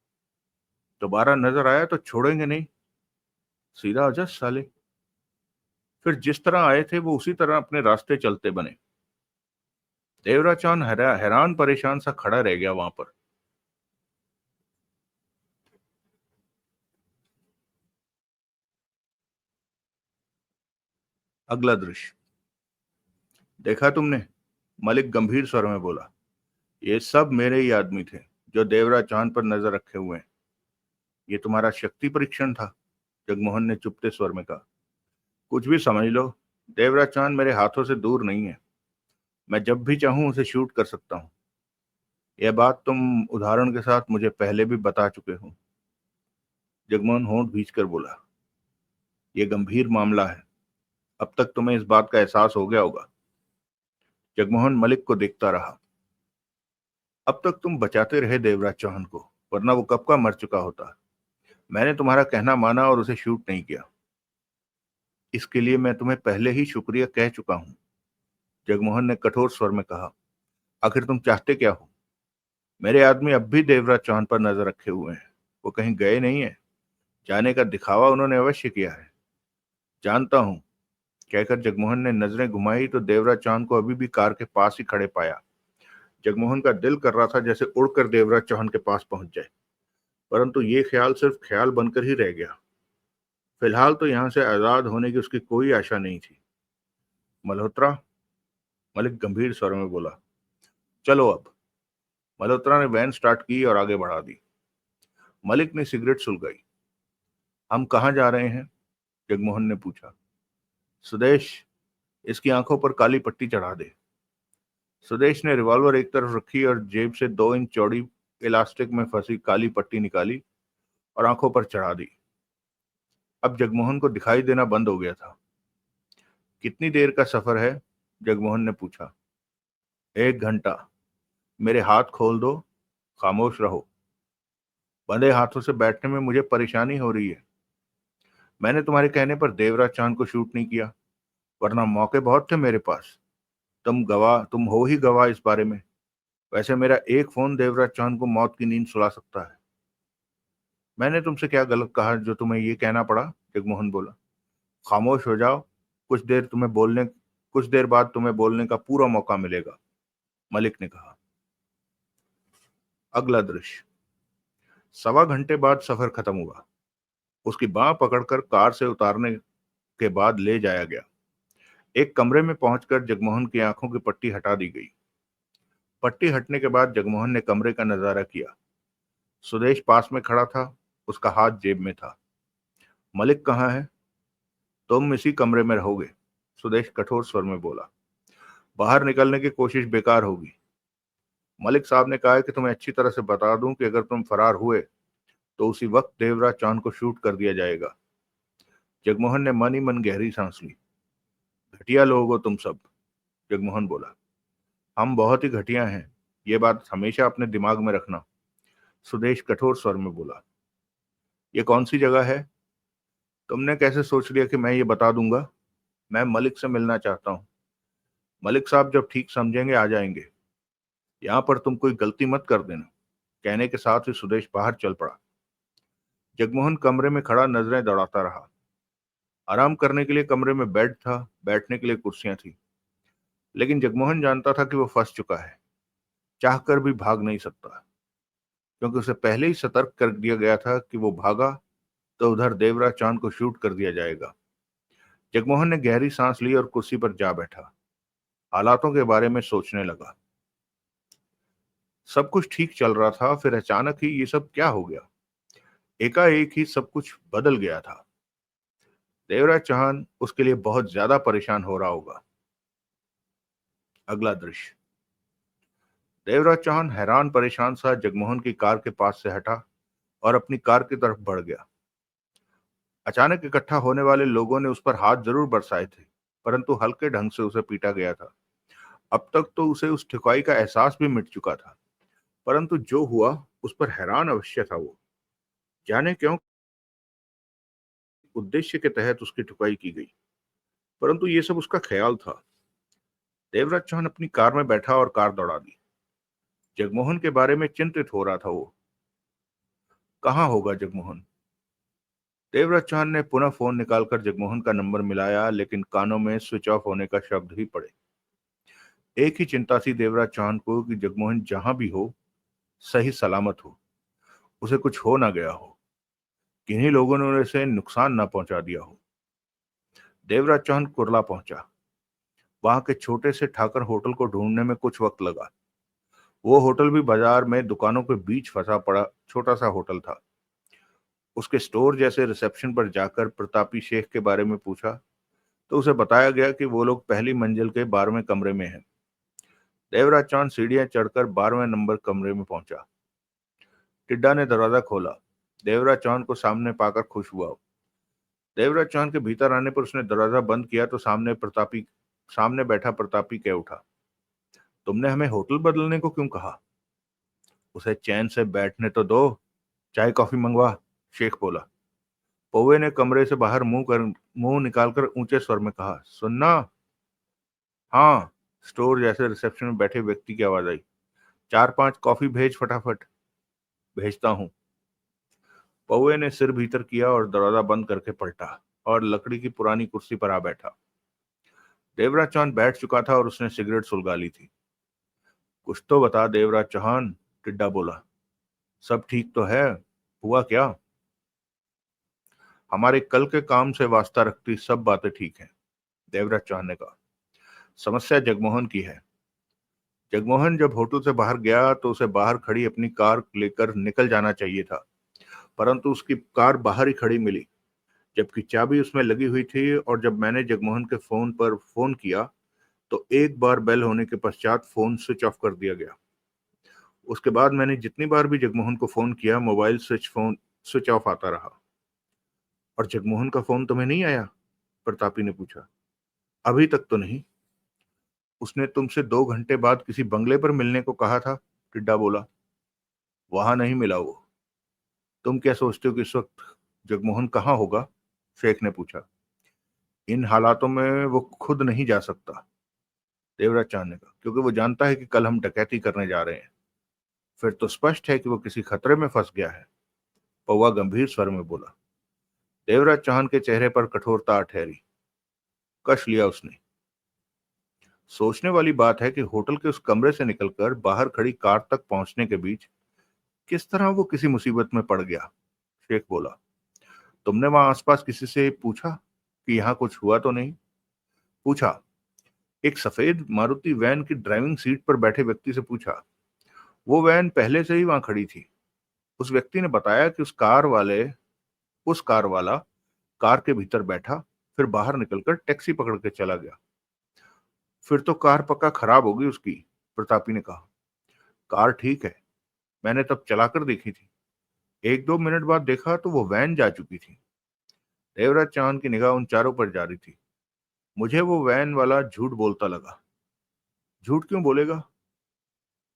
S1: दोबारा नजर आया तो छोड़ेंगे नहीं। सीधा आजा साले। फिर जिस तरह आए थे वो उसी तरह अपने रास्ते चलते बने। देवराज चौहान हैरान परेशान सा खड़ा रह गया वहां पर। अगला दृश्य। देखा तुमने? मलिक गंभीर स्वर में बोला। ये सब मेरे ही आदमी थे जो देवराज चौहान पर नजर रखे हुए हैं। ये तुम्हारा शक्ति परीक्षण था? जगमोहन ने चुपते स्वर में कहा। कुछ भी समझ लो, देवराज चौहान मेरे हाथों से दूर नहीं है। मैं जब भी चाहूं उसे शूट कर सकता हूं। यह बात तुम उदाहरण के साथ मुझे पहले भी बता चुके हो। जगमोहन होंठ भींचकर बोला। यह गंभीर मामला है। अब तक तुम्हें इस बात का एहसास हो गया होगा। जगमोहन मलिक को देखता रहा। अब तक तुम बचाते रहे देवराज चौहान को, वरना वो कब का मर चुका होता। मैंने तुम्हारा कहना माना और उसे शूट नहीं किया। इसके लिए मैं तुम्हें पहले ही शुक्रिया कह चुका हूं। जगमोहन ने कठोर स्वर में कहा। आखिर तुम चाहते क्या हो? मेरे आदमी अब भी देवराज चौहान पर नजर रखे हुए हैं। वो कहीं गए नहीं है। जाने का दिखावा उन्होंने अवश्य किया है। जानता हूं। कहकर जगमोहन ने नजरें घुमाई तो देवराज चौहान को अभी भी कार के पास ही खड़े पाया। जगमोहन का दिल कर रहा था जैसे उड़कर देवराज चौहान के पास पहुंच जाए, परंतु ये ख्याल सिर्फ ख्याल बनकर ही रह गया। फिलहाल तो यहां से आजाद होने की उसकी कोई आशा नहीं थी। मल्होत्रा। मलिक गंभीर स्वर में बोला। चलो अब। मल्होत्रा ने वैन स्टार्ट की और आगे बढ़ा दी। मलिक ने सिगरेट सुलगाई। हम कहाँ जा रहे हैं? जगमोहन ने पूछा। सुदेश, इसकी आंखों पर काली पट्टी चढ़ा दे। सुदेश ने रिवॉल्वर एक तरफ रखी और जेब से 2 इंच चौड़ी इलास्टिक में फंसी काली पट्टी निकाली और आंखों पर चढ़ा दी। अब जगमोहन को दिखाई देना बंद हो गया था। कितनी देर का सफर है? जगमोहन ने पूछा। 1 घंटा। मेरे हाथ खोल दो। खामोश रहो। बंधे हाथों से बैठने में मुझे परेशानी हो रही है। मैंने तुम्हारे कहने पर देवराज चांद को शूट नहीं किया, वरना मौके बहुत थे मेरे पास। तुम हो ही गवाह इस बारे में। वैसे मेरा एक फोन देवराज चांद को मौत की नींद सुला सकता है। मैंने तुमसे क्या गलत कहा जो तुम्हें ये कहना पड़ा? जगमोहन बोला। खामोश हो जाओ। कुछ देर बाद तुम्हें बोलने का पूरा मौका मिलेगा, मलिक ने कहा। अगला दृश्य। 1.25 घंटे बाद सफर खत्म हुआ। उसकी बांह पकड़कर कार से उतारने के बाद ले जाया गया। एक कमरे में पहुंचकर जगमोहन की आंखों की पट्टी हटा दी गई। पट्टी हटने के बाद जगमोहन ने कमरे का नजारा किया। सुदेश पास में खड़ा था। उसका हाथ जेब में था। मलिक कहाँ है? तुम इसी कमरे में रहोगे, सुदेश कठोर स्वर में बोला। बाहर निकलने की कोशिश बेकार होगी। मलिक साहब ने कहा है कि तुम्हें अच्छी तरह से बता दूं कि अगर तुम फरार हुए तो उसी वक्त देवराज चांद को शूट कर दिया जाएगा। जगमोहन ने मन ही मन गहरी सांस ली। घटिया लोग हो तुम सब, जगमोहन बोला। हम बहुत ही घटिया हैं, ये बात हमेशा अपने दिमाग में रखना, सुदेश कठोर स्वर में बोला। ये कौन सी जगह है? तुमने कैसे सोच लिया कि मैं ये बता दूंगा? मैं मलिक से मिलना चाहता हूँ। मलिक साहब जब ठीक समझेंगे आ जाएंगे। यहाँ पर तुम कोई गलती मत कर देना। कहने के साथ ही सुदेश बाहर चल पड़ा। जगमोहन कमरे में खड़ा नजरें दौड़ाता रहा। आराम करने के लिए कमरे में बेड था, बैठने के लिए कुर्सियां थी, लेकिन जगमोहन जानता था कि वो फंस चुका है। चाहकर भी भाग नहीं सकता, क्योंकि उसे पहले ही सतर्क कर दिया गया था कि वो भागा तो उधर देवराज चांद को शूट कर दिया जाएगा। जगमोहन ने गहरी सांस ली और कुर्सी पर जा बैठा। हालातों के बारे में सोचने लगा। सब कुछ ठीक चल रहा था, फिर अचानक ही ये सब क्या हो गया? एकाएक ही सब कुछ बदल गया था। देवराज चौहान उसके लिए बहुत ज्यादा परेशान हो रहा होगा। अगला दृश्य। देवराज चौहान हैरान परेशान सा जगमोहन की कार के पास से हटा और अपनी कार की तरफ बढ़ गया। अचानक इकट्ठा होने वाले लोगों ने उस पर हाथ जरूर बरसाए थे, परंतु हल्के ढंग से उसे पीटा गया था। अब तक तो उसे उस ठुकाई का एहसास भी मिट चुका था, परंतु जो हुआ उस पर हैरान अवश्य था वो। जाने क्यों उद्देश्य के तहत उसकी ठुकाई की गई, परंतु ये सब उसका ख्याल था। देवराज चौहान अपनी कार में बैठा और कार दौड़ा दी। जगमोहन के बारे में चिंतित हो रहा था वो। कहाँ होगा जगमोहन? देवराज चौहान ने पुनः फोन निकालकर जगमोहन का नंबर मिलाया, लेकिन कानों में स्विच ऑफ होने का शब्द ही पड़े। एक ही चिंता थी देवराज चौहान को कि जगमोहन जहां भी हो सही सलामत हो, उसे कुछ हो ना गया हो, किन्हीं लोगों ने उसे नुकसान ना पहुंचा दिया हो। देवराज चौहान कुरला पहुंचा। वहां के छोटे से ठाकर होटल को ढूंढने में कुछ वक्त लगा। वो होटल भी बाजार में दुकानों के बीच फंसा पड़ा छोटा सा होटल था। उसके स्टोर जैसे रिसेप्शन पर जाकर प्रतापी शेख के बारे में पूछा तो उसे बताया गया कि वो लोग पहली मंजिल के 12वें कमरे में हैं। देवराज चौहान सीढ़ियां चढ़कर 12वें नंबर कमरे में पहुंचा। टिड्डा ने दरवाजा खोला। देवराज चौहान को सामने पाकर खुश हुआ। देवराज चौहान के भीतर आने पर उसने दरवाजा बंद किया तो सामने बैठा प्रतापी कह उठा, तुमने हमें होटल बदलने को क्यों कहा? उसे चैन से बैठने तो दो, चाय कॉफी मंगवा, शेख बोला। पौवे ने कमरे से बाहर मुंह निकालकर ऊंचे स्वर में कहा, सुनना। हाँ। स्टोर जैसे रिसेप्शन में बैठे व्यक्ति की आवाज आई। 4-5 कॉफी भेज फटाफट। भेजता हूँ। पौवे ने सिर भीतर किया और दरवाजा बंद करके पलटा और लकड़ी की पुरानी कुर्सी पर आ बैठा। देवराज चौहान बैठ चुका था और उसने सिगरेट सुलगा ली थी। कुछ तो बता देवराज चौहान, टिड्डा बोला। सब ठीक तो है? हुआ क्या? हमारे कल के काम से वास्ता रखती सब बातें ठीक हैं, देवराज चौहान ने कहा। समस्या जगमोहन की है। जगमोहन जब होटल से बाहर गया तो उसे बाहर खड़ी अपनी कार लेकर निकल जाना चाहिए था, परंतु उसकी कार बाहर ही खड़ी मिली, जबकि चाबी उसमें लगी हुई थी। और जब मैंने जगमोहन के फोन पर फोन किया तो एक बार बेल होने के पश्चात फोन स्विच ऑफ कर दिया गया। उसके बाद मैंने जितनी बार भी जगमोहन को फोन किया, मोबाइल स्विच ऑफ आता रहा। और जगमोहन का फोन तुम्हें नहीं आया? प्रतापी ने पूछा। अभी तक तो नहीं। उसने तुमसे 2 घंटे बाद किसी बंगले पर मिलने को कहा था, टिड्डा बोला। वहां नहीं मिला वो। तुम क्या सोचते हो कि इस वक्त जगमोहन कहाँ होगा? शेख ने पूछा। इन हालातों में वो खुद नहीं जा सकता, देवराज चांद ने कहा, क्योंकि वो जानता है कि कल हम डकैती करने जा रहे हैं। फिर तो स्पष्ट है कि वो किसी खतरे में फंस गया है, पौवा गंभीर स्वर में बोला। देवराज चौहान के चेहरे पर कठोरता ठहरी। कश लिया उसने। सोचने वाली बात है कि होटल के उस कमरे से निकलकर बाहर खड़ी कार तक पहुंचने के बीच किस तरह वो किसी मुसीबत में पड़ गया, शेख बोला। तुमने वहां आसपास किसी से पूछा कि यहाँ कुछ हुआ तो नहीं? पूछा। एक सफेद मारुति वैन की ड्राइविंग सीट पर बैठे व्यक्ति से पूछा। वो वैन पहले से ही वहां खड़ी थी। उस व्यक्ति ने बताया कि उस कार वाला कार के भीतर बैठा, फिर बाहर निकलकर टैक्सी पकड़ के चला गया। फिर तो कार पक्का खराब होगी उसकी, प्रतापी ने कहा। कार ठीक है, मैंने तब चलाकर देखी थी। 1-2 मिनट बाद देखा तो वो वैन जा चुकी थी। देवराज चांद की निगाह उन चारों पर जा रही थी। मुझे वो वैन वाला झूठ बोलता लगा। झूठ क्यों बोलेगा?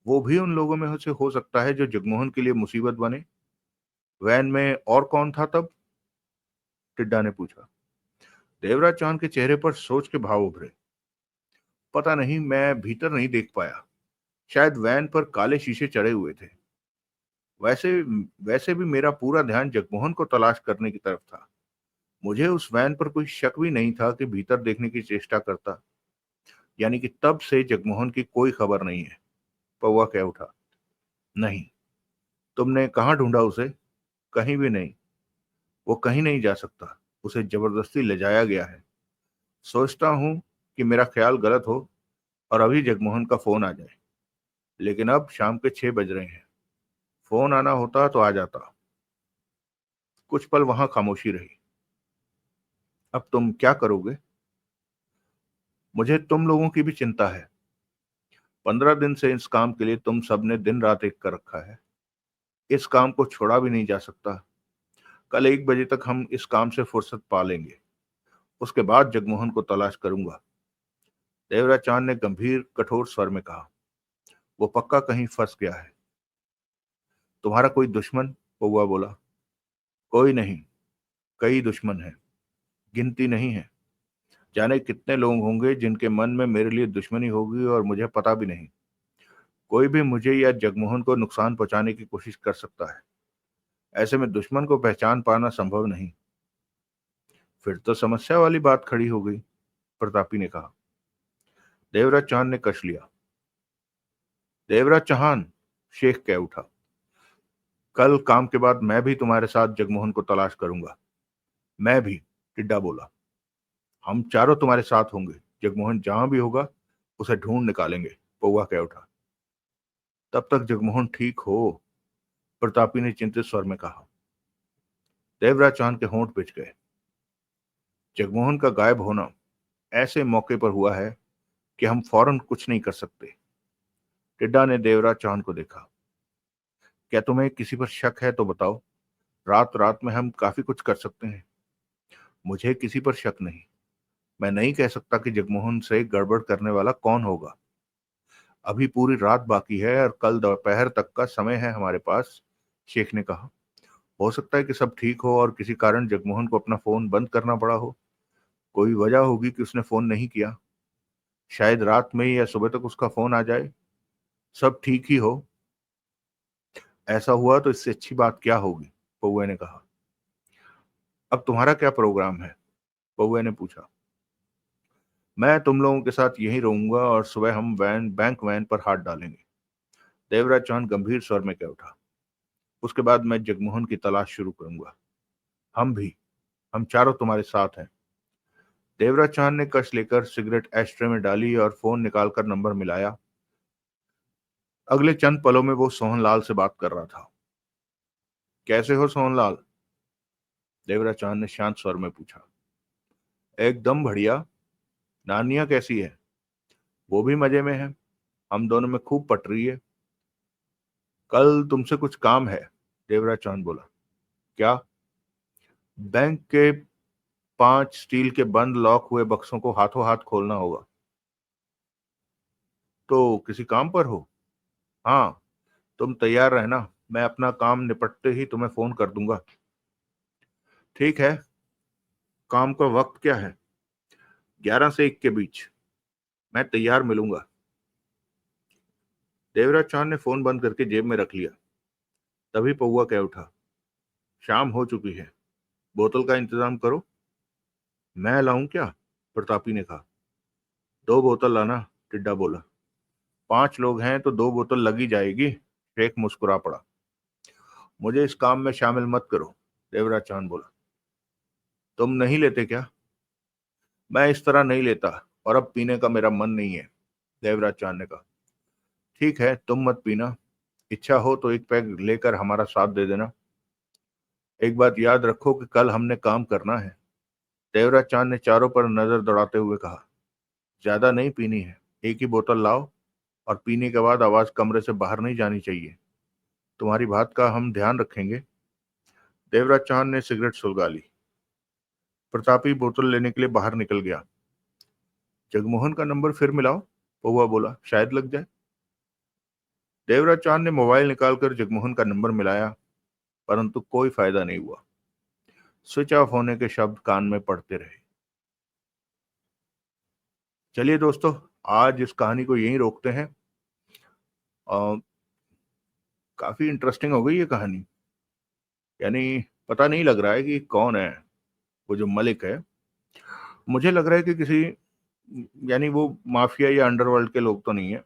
S1: वो भी उन लोगों में से हो सकता है जो जगमोहन के लिए मुसीबत बने। वैन में और कौन था तब? टिड्डा ने पूछा। देवराज चांद के चेहरे पर सोच के भाव उभरे। पता नहीं, मैं भीतर नहीं देख पाया। शायद वैन पर काले शीशे चढ़े हुए थे। वैसे वैसे भी मेरा पूरा ध्यान जगमोहन को तलाश करने की तरफ था। मुझे उस वैन पर कोई शक भी नहीं था कि भीतर देखने की चेष्टा करता। यानी कि तब से जगमोहन की कोई खबर नहीं है। पौवा कह उठा। नहीं। तुमने कहाँ ढूंढा उसे? कहीं भी नहीं। वो कहीं नहीं जा सकता। उसे जबरदस्ती ले जाया गया है। सोचता हूं कि मेरा ख्याल गलत हो और अभी जगमोहन का फोन आ जाए। लेकिन अब शाम के 6 बज रहे हैं। फोन आना होता तो आ जाता। कुछ पल वहां खामोशी रही। अब तुम क्या करोगे? मुझे तुम लोगों की भी चिंता है। 15 दिन से इस काम के लिए तुम सबने दिन रात एक कर रखा है। इस काम को छोड़ा भी नहीं जा सकता। कल 1 बजे तक हम इस काम से फुर्सत पा लेंगे। उसके बाद जगमोहन को तलाश करूंगा। देवराज चांद ने गंभीर कठोर स्वर में कहा। वो पक्का कहीं फंस गया है। तुम्हारा कोई दुश्मन? पौवा बोला। कोई नहीं, कई दुश्मन हैं। गिनती नहीं है। जाने कितने लोग होंगे जिनके मन में मेरे लिए दुश्मनी होगी और मुझे पता भी नहीं। कोई भी मुझे या जगमोहन को नुकसान पहुंचाने की कोशिश कर सकता है। ऐसे में दुश्मन को पहचान पाना संभव नहीं। फिर तो समस्या वाली बात खड़ी हो गई, प्रतापी ने कहा। देवराज चांद ने कश लिया। देवराज चौहान, शेख कह उठा। कल काम के बाद मैं भी तुम्हारे साथ जगमोहन को तलाश करूंगा। मैं भी, टिड्डा बोला। हम चारों तुम्हारे साथ होंगे। जगमोहन जहां भी होगा उसे ढूंढ निकालेंगे, पौवा कह उठा। तब तक जगमोहन ठीक हो, प्रतापी ने चिंतित स्वर में कहा। देवराज चांद के होंठ पिच गए। जगमोहन का गायब होना ऐसे मौके पर हुआ है कि हम फौरन कुछ नहीं कर सकते। टिड्डा ने देवराज चांद को देखा। क्या तुम्हें किसी पर शक है तो बताओ। रात रात में हम काफी कुछ कर सकते हैं। मुझे किसी पर शक नहीं। मैं नहीं कह सकता कि जगमोहन से गड़बड़ करने वाला कौन होगा। अभी पूरी रात बाकी है और कल दोपहर तक का समय है हमारे पास, शेख ने कहा। हो सकता है कि सब ठीक हो और किसी कारण जगमोहन को अपना फोन बंद करना पड़ा हो। कोई वजह होगी कि उसने फोन नहीं किया। शायद रात में या सुबह तक उसका फोन आ जाए। सब ठीक ही हो। ऐसा हुआ तो इससे अच्छी बात क्या होगी, पौवे ने कहा। अब तुम्हारा क्या प्रोग्राम है? पौवे ने पूछा। मैं तुम लोगों के साथ यहीं रहूंगा और सुबह हम बैंक वैन पर हाथ डालेंगे, देवराज चौहान गंभीर स्वर में कह उठा। उसके बाद मैं जगमोहन की तलाश शुरू करूंगा। हम भी, हम चारों तुम्हारे साथ हैं। देवराज चौहान ने कश लेकर सिगरेट एस्ट्रे में डाली और फोन निकालकर नंबर मिलाया। अगले चंद पलों में वो सोहनलाल से बात कर रहा था। कैसे हो सोहनलाल? देवराज चौहान ने शांत स्वर में पूछा। एकदम बढ़िया। नानिया कैसी है? वो भी मजे में है। हम दोनों में खूब पट रही है। कल तुमसे कुछ काम है, देवराज चौहान बोला। क्या? बैंक के 5 स्टील के बंद लॉक हुए बक्सों को हाथों हाथ खोलना होगा। तो किसी काम पर हो? हाँ। तुम तैयार रहना, मैं अपना काम निपटते ही तुम्हें फोन कर दूंगा। ठीक है। काम का वक्त क्या है? 11 से 1 के बीच। मैं तैयार मिलूंगा। देवराज चांद ने फोन बंद करके जेब में रख लिया। तभी पौवा कह उठा। शाम हो चुकी है। बोतल का इंतजाम करो। मैं लाऊं क्या? प्रतापी ने कहा। 2 बोतल लाना, टिड्डा बोला। 5 लोग हैं तो 2 बोतल लगी जाएगी, शेख मुस्कुरा पड़ा। मुझे इस काम में शामिल मत करो, देवराज चांद बोला। तुम नहीं लेते क्या? मैं इस तरह नहीं लेता और अब पीने का मेरा मन नहीं है, देवराज चांद ने कहा। ठीक है, तुम मत पीना। इच्छा हो तो एक पैग लेकर हमारा साथ दे देना। एक बात याद रखो कि कल हमने काम करना है, देवराज चांद ने चारों पर नजर दौड़ाते हुए कहा। ज्यादा नहीं पीनी है। एक ही बोतल लाओ और पीने के बाद आवाज कमरे से बाहर नहीं जानी चाहिए। तुम्हारी बात का हम ध्यान रखेंगे। देवराज चांद ने सिगरेट सुलगा ली। प्रतापी बोतल लेने के लिए बाहर निकल गया। जगमोहन का नंबर फिर मिलाओ, कौवा बोला, शायद लग जाए। देवराज चौहान ने मोबाइल निकालकर जगमोहन का नंबर मिलाया, परंतु कोई फायदा नहीं हुआ। स्विच ऑफ होने के शब्द कान में पड़ते रहे। चलिए दोस्तों, आज इस कहानी को यहीं रोकते हैं। काफी इंटरेस्टिंग हो गई ये कहानी। यानी पता नहीं लग रहा है कि कौन है वो जो मलिक है। मुझे लग रहा है कि किसी, यानी वो माफिया या अंडरवर्ल्ड के लोग तो नहीं है।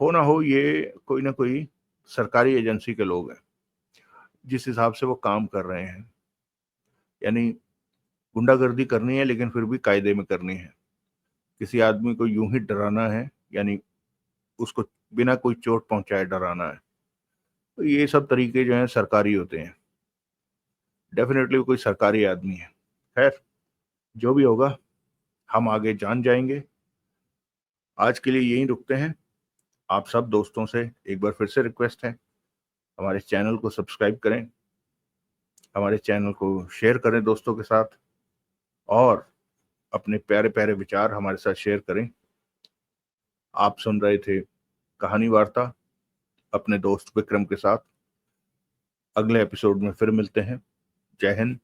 S1: हो ना हो ये कोई ना कोई सरकारी एजेंसी के लोग हैं, जिस हिसाब से वो काम कर रहे हैं। यानी गुंडागर्दी करनी है, लेकिन फिर भी कायदे में करनी है। किसी आदमी को यूं ही डराना है, यानी उसको बिना कोई चोट पहुंचाए डराना है। तो ये सब तरीके जो हैं सरकारी होते हैं। डेफिनेटली कोई सरकारी आदमी है। खैर, जो भी होगा हम आगे जान जाएंगे। आज के लिए यहीं रुकते हैं। आप सब दोस्तों से एक बार फिर से रिक्वेस्ट है, हमारे चैनल को सब्सक्राइब करें, हमारे चैनल को शेयर करें दोस्तों के साथ, और अपने प्यारे प्यारे विचार हमारे साथ शेयर करें। आप सुन रहे थे कहानी वार्ता अपने दोस्त विक्रम के साथ। अगले एपिसोड में फिर मिलते हैं। जय हिंद,